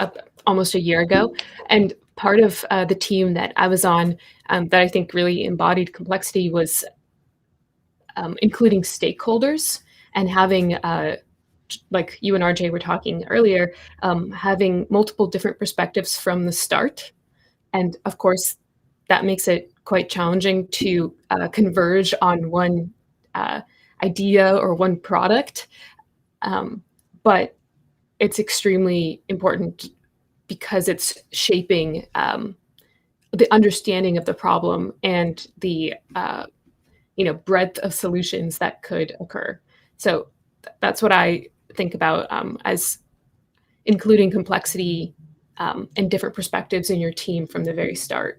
almost a year ago. And part of the team that I was on that I think really embodied complexity was including stakeholders and having, like you and RJ were talking earlier, having multiple different perspectives from the start. And of course, that makes it quite challenging to converge on one idea or one product. But it's extremely important because it's shaping the understanding of the problem and the breadth of solutions that could occur. So that's what I think about as including complexity and different perspectives in your team from the very start.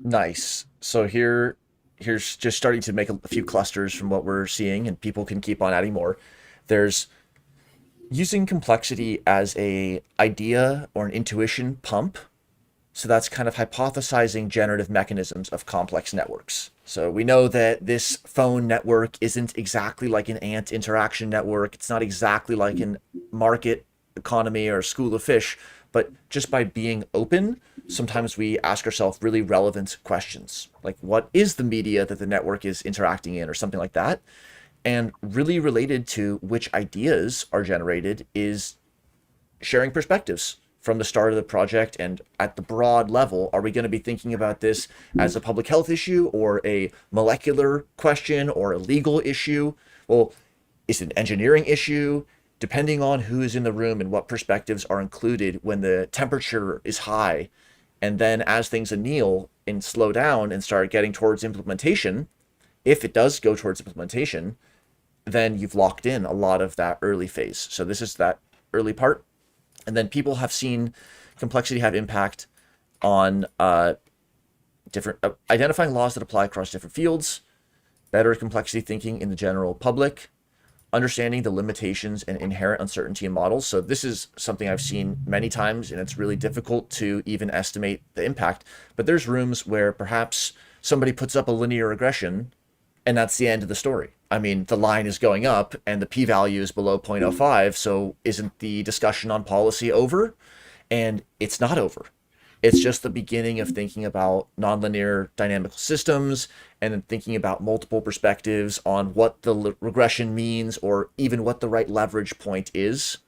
Nice. So here's just starting to make a few clusters from what we're seeing, and people can keep on adding more. There's using complexity as a idea or an intuition pump. So that's kind of hypothesizing generative mechanisms of complex networks. So we know that this phone network isn't exactly like an ant interaction network. It's not exactly like an market economy or school of fish, but just by being open, sometimes we ask ourselves really relevant questions, like what is the media that the network is interacting in, or something like that. And really related to which ideas are generated is sharing perspectives from the start of the project. And at the broad level, are we going to be thinking about this as a public health issue or a molecular question or a legal issue? Well, is it an engineering issue? Depending on who is in the room and what perspectives are included when the temperature is high. And then as things anneal and slow down and start getting towards implementation, if it does go towards implementation, then you've locked in a lot of that early phase. So this is that early part. And then people have seen complexity have impact on different identifying laws that apply across different fields, better complexity thinking in the general public, understanding the limitations and inherent uncertainty in models. So this is something I've seen many times, and it's really difficult to even estimate the impact. But there's rooms where perhaps somebody puts up a linear regression and that's the end of the story. I mean, the line is going up and the p-value is below 0.05. So isn't the discussion on policy over? And it's not over. It's just the beginning of thinking about nonlinear dynamical systems and then thinking about multiple perspectives on what the regression means or even what the right leverage point is.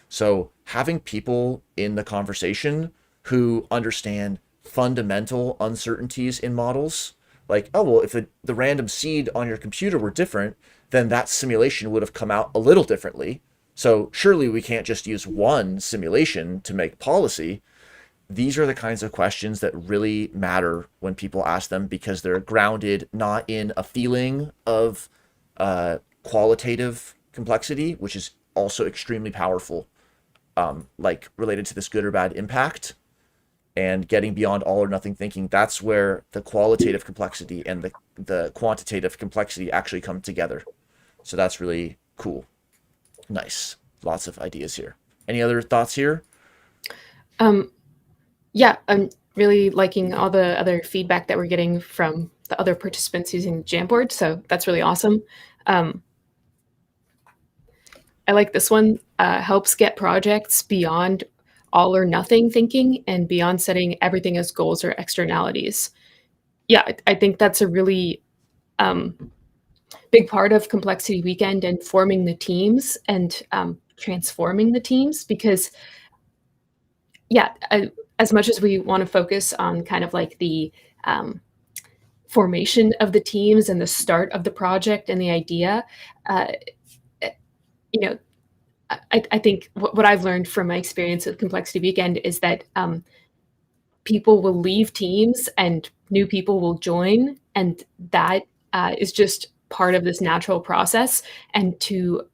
So having people in the conversation who understand fundamental uncertainties in models, like, oh, well, if the random seed on your computer were different, then that simulation would have come out a little differently. So surely we can't just use one simulation to make policy. These are the kinds of questions that really matter when people ask them, because they're grounded not in a feeling of qualitative complexity, which is also extremely powerful, like related to this good or bad impact, and getting beyond all or nothing thinking. That's where the qualitative complexity and the quantitative complexity actually come together. So that's really cool. Nice. Lots of ideas here. Any other thoughts here? Yeah, I'm really liking all the other feedback that we're getting from the other participants using Jamboard. So that's really awesome. I like this one. Helps get projects beyond all or nothing thinking and beyond setting everything as goals or externalities. Yeah, I think that's a really big part of Complexity Weekend and forming the teams and transforming the teams, because yeah, as much as we want to focus on kind of like the formation of the teams and the start of the project and the idea, uh, you know, I think what I've learned from my experience with Complexity Weekend is that people will leave teams and new people will join, and that is just part of this natural process. And to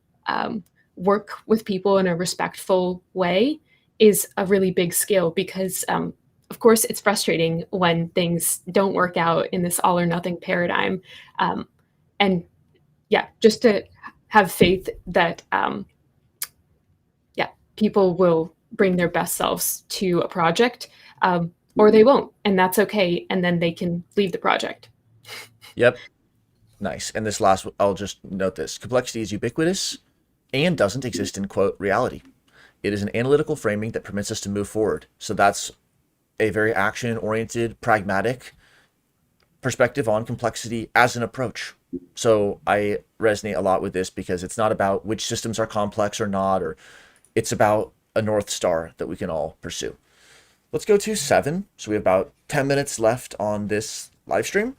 work with people in a respectful way is a really big skill, because of course it's frustrating when things don't work out in this all or nothing paradigm. And yeah, just to have faith that yeah, people will bring their best selves to a project, or they won't, and that's okay. And then they can leave the project. Yep. Nice. And this last, I'll just note this. Complexity is ubiquitous and doesn't exist in, quote, reality. It is an analytical framing that permits us to move forward. So that's a very action-oriented, pragmatic perspective on complexity as an approach. So I resonate a lot with this because it's not about which systems are complex or not, or it's about a North Star that we can all pursue. Let's go to 7. So we have about 10 minutes left on this live stream.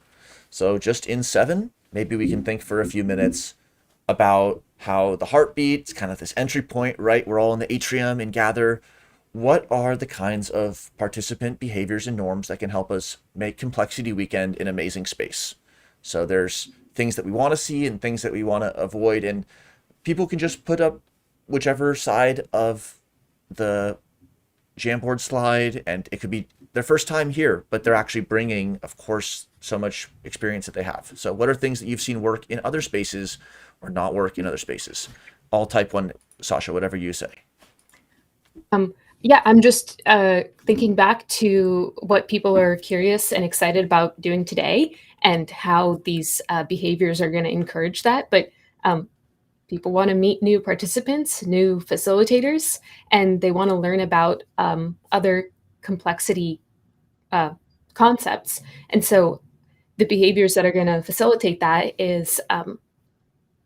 So just in 7, maybe we can think for a few minutes about how the heartbeat, kind of this entry point, right? We're all in the atrium and gather. What are the kinds of participant behaviors and norms that can help us make Complexity Weekend an amazing space? So there's things that we want to see and things that we want to avoid, and people can just put up whichever side of the Jamboard slide, and it could be their first time here, but they're actually bringing, of course, so much experience that they have. So what are things that you've seen work in other spaces or not work in other spaces? I'll type one, Sasha, whatever you say. Yeah, I'm just thinking back to what people are curious and excited about doing today and how these behaviors are going to encourage that. But people want to meet new participants, new facilitators, and they want to learn about other complexity concepts. And so the behaviors that are going to facilitate that is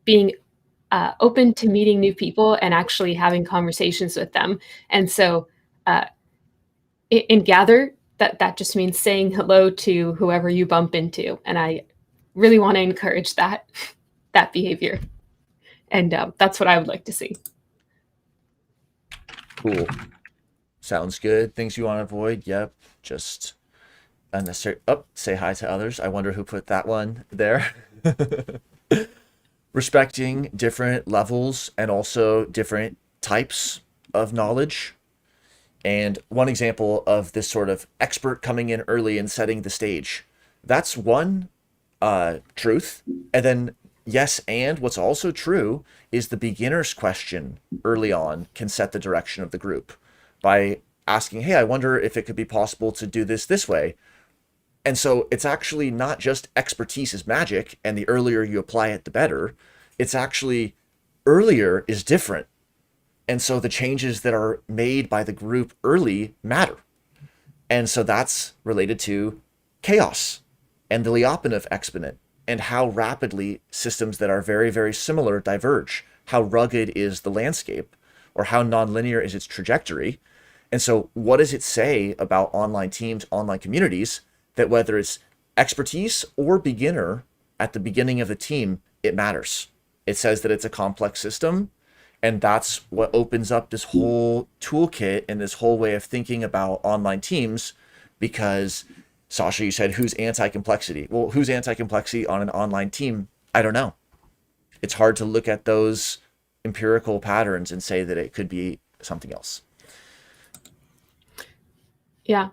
being open to meeting new people and actually having conversations with them. And so in Gather, that just means saying hello to whoever you bump into. And I really want to encourage that behavior. And that's what I would like to see. Cool. Sounds good. Things you want to avoid. Yep. Just unnecessary. Oh, say hi to others. I wonder who put that one there. Respecting different levels and also different types of knowledge. And one example of this sort of expert coming in early and setting the stage. That's one truth. And then, yes, and what's also true is the beginner's question early on can set the direction of the group by asking, hey, I wonder if it could be possible to do this way. And so it's actually not just expertise is magic, and the earlier you apply it, the better. It's actually earlier is different. And so the changes that are made by the group early matter. And so that's related to chaos and the Lyapunov exponent and how rapidly systems that are very, very similar diverge. How rugged is the landscape, or how nonlinear is its trajectory? And so what does it say about online teams, online communities, that whether it's expertise or beginner at the beginning of the team, it matters. It says that it's a complex system, and that's what opens up this whole toolkit and this whole way of thinking about online teams. Because Sasha, you said, who's anti-complexity? Well, who's anti-complexity on an online team? I don't know. It's hard to look at those empirical patterns and say that it could be something else. Yeah.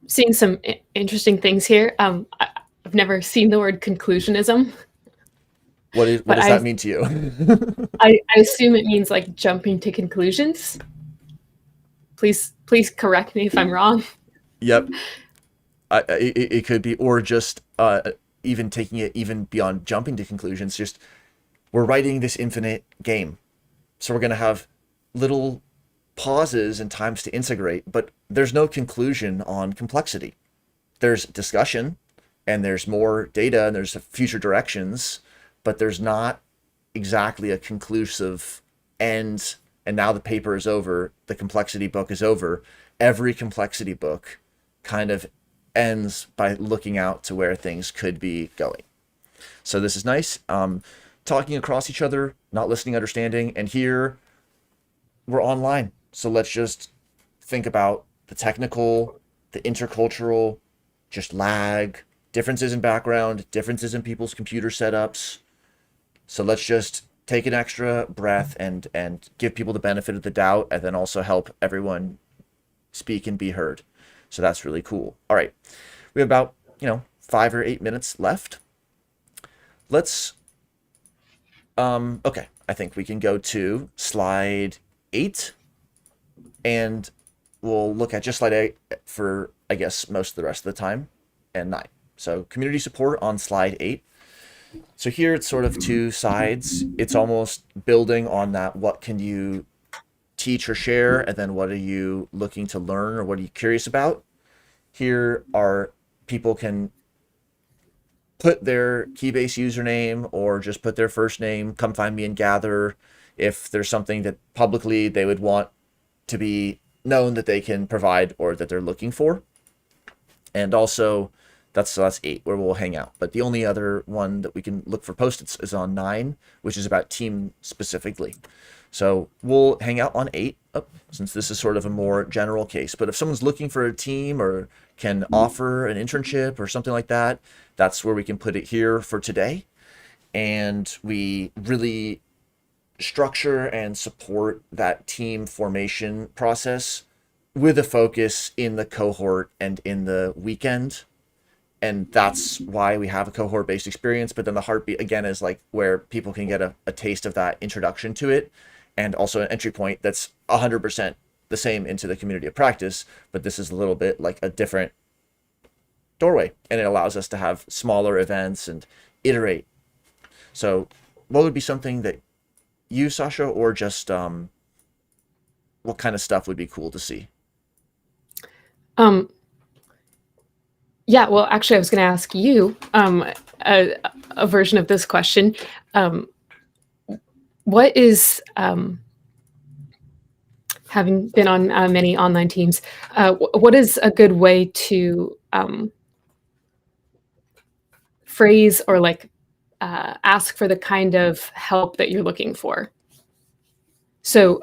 Seeing some interesting things here. I've never seen the word conclusionism. What does that mean to you? I assume it means like jumping to conclusions. Please correct me if I'm wrong. Yep. It could be, or just even taking it even beyond jumping to conclusions. Just, we're writing this infinite game, so we're going to have little pauses and times to integrate, but there's no conclusion on complexity. There's discussion, and there's more data, and there's future directions, but there's not exactly a conclusive end. And now the paper is over, the complexity book is over. Every complexity book kind of ends by looking out to where things could be going. So this is nice. Talking across each other, not listening, understanding. And here we're online. So let's just think about the technical, the intercultural, just lag, differences in background, differences in people's computer setups. So let's just take an extra breath and give people the benefit of the doubt, and then also help everyone speak and be heard. So that's really cool. All right. We have about, 5 or 8 minutes left. Let's, okay. I think we can go to slide 8, and we'll look at just slide 8 for, I guess, most of the rest of the time, and 9. So community support on slide 8. So here it's sort of two sides. It's almost building on that. What can you teach or share? And then what are you looking to learn, or what are you curious about? Here are people can put their Keybase username or just put their first name, come find me and gather. If there's something that publicly they would want to be known that they can provide or that they're looking for. And also that's 8 where we'll hang out. But the only other one that we can look for post-its is on 9, which is about team specifically. So we'll hang out on 8 since this is sort of a more general case. But if someone's looking for a team or can offer an internship or something like that, that's where we can put it here for today. And we really structure and support that team formation process with a focus in the cohort and in the weekend. And that's why we have a cohort-based experience. But then the heartbeat, again, is like where people can get a taste of that introduction to it, and also an entry point that's 100% the same into the community of practice. But this is a little bit like a different doorway, and it allows us to have smaller events and iterate. So what would be something that you, Sasha, or just what kind of stuff would be cool to see? Yeah, well, actually, I was going to ask you a version of this question. What is, having been on many online teams, what is a good way to phrase or ask for the kind of help that you're looking for? So,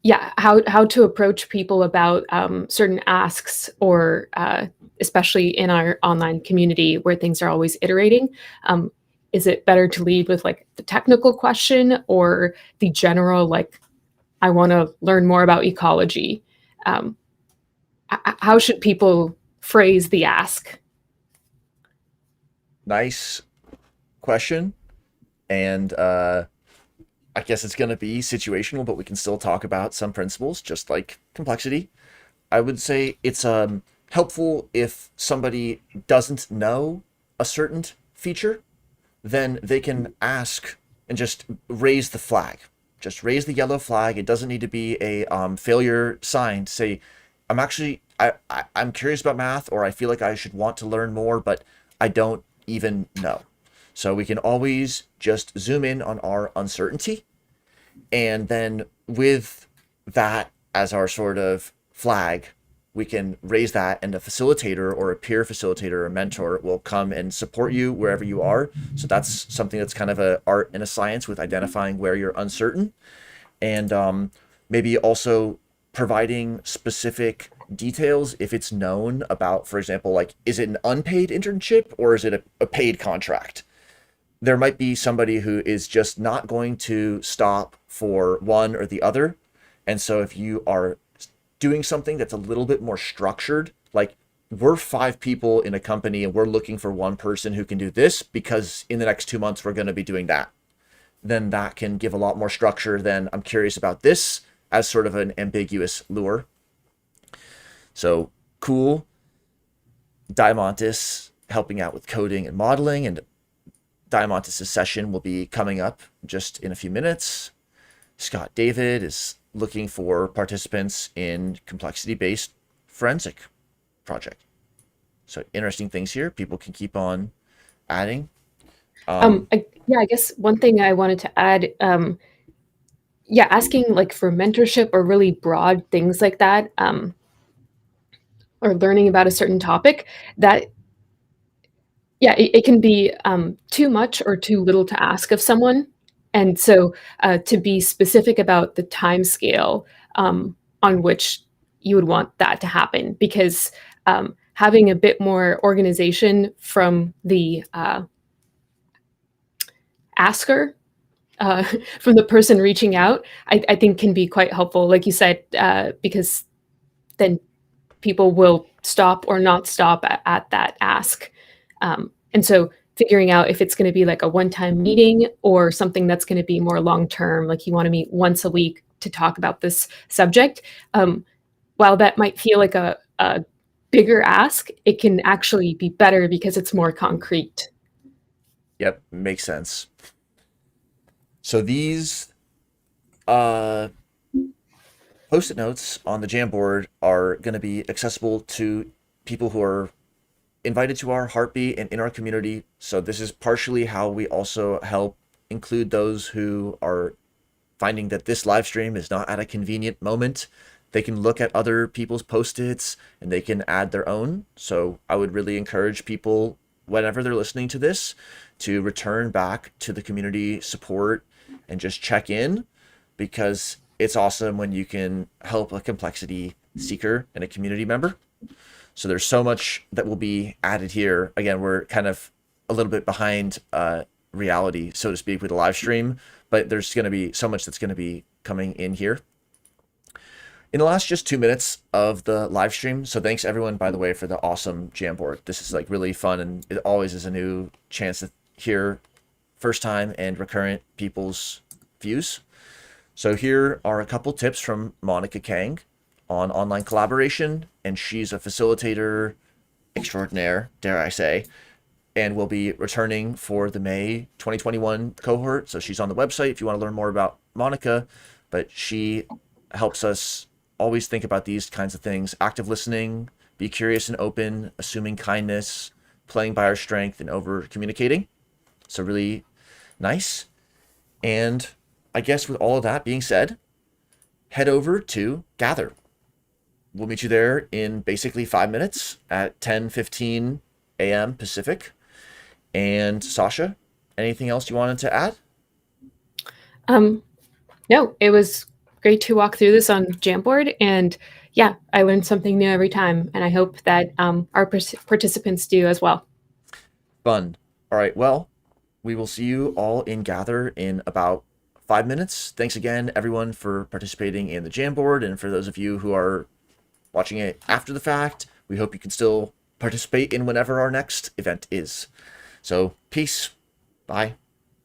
yeah, how to approach people about certain asks, or especially in our online community where things are always iterating. Is it better to lead with the technical question, or the general, I want to learn more about ecology? How should people phrase the ask? Nice question. And I guess it's going to be situational, but we can still talk about some principles, just like complexity. I would say it's helpful if somebody doesn't know a certain feature, then they can ask and just raise the flag. Just raise the yellow flag. It doesn't need to be a failure sign to say, I'm curious about math, or I feel like I should want to learn more, but I don't even know. So we can always just zoom in on our uncertainty, and then with that as our sort of flag, we can raise that, and a facilitator or a peer facilitator or mentor will come and support you wherever you are. So that's something that's kind of an art and a science with identifying where you're uncertain, and maybe also providing specific details if it's known about, for example, is it an unpaid internship or is it a paid contract? There might be somebody who is just not going to stop for one or the other. And so if you are doing something that's a little bit more structured, like we're 5 people in a company and we're looking for one person who can do this because in the next 2 months we're going to be doing that, then that can give a lot more structure than I'm curious about this as sort of an ambiguous lure. So cool. Diamontis helping out with coding and modeling, and Diamontis' session will be coming up just in a few minutes. Scott David is looking for participants in complexity-based forensic project. So interesting things here. People can keep on adding. I guess one thing I wanted to add, yeah, asking like for mentorship or really broad things like that, or learning about a certain topic, that yeah, it can be too much or too little to ask of someone. And so to be specific about the time scale on which you would want that to happen, because having a bit more organization from the asker, uh, from the person reaching out, I think can be quite helpful, like you said, because then people will stop or not stop at that ask. And so figuring out if it's going to be like a one-time meeting or something that's going to be more long-term, like you want to meet once a week to talk about this subject. While that might feel like a bigger ask, it can actually be better because it's more concrete. Yep, makes sense. So these post-it notes on the Jamboard are going to be accessible to people who are invited to our Heartbeat and in our community. So this is partially how we also help include those who are finding that this live stream is not at a convenient moment. They can look at other people's post-its and they can add their own. So I would really encourage people, whenever they're listening to this, to return back to the community support and just check in, because it's awesome when you can help a complexity seeker and a community member. So there's so much that will be added here. Again, we're kind of a little bit behind reality, so to speak, with the live stream, but there's going to be so much that's going to be coming in here in the last just 2 minutes of the live stream. So thanks everyone, by the way, for the awesome Jamboard. This is like really fun, and it always is a new chance to hear first time and recurrent people's views. So here are a couple tips from Monica Kang on online collaboration, and she's a facilitator extraordinaire, dare I say, and will be returning for the May 2021 cohort. So she's on the website if you want to learn more about Monica, but she helps us always think about these kinds of things: active listening, be curious and open, assuming kindness, playing by our strength, and over communicating. So really nice. And I guess with all of that being said, head over to Gather. We'll meet you there in basically 5 minutes at 10:15 a.m. Pacific. And Sasha, anything else you wanted to add? No, it was great to walk through this on Jamboard, and yeah, I learned something new every time, and I hope that our participants do as well. Fun. All right, well, we will see you all in Gather in about 5 minutes. Thanks again, everyone, for participating in the Jamboard, and for those of you who are watching it after the fact, we hope you can still participate in whenever our next event is. So, peace. Bye.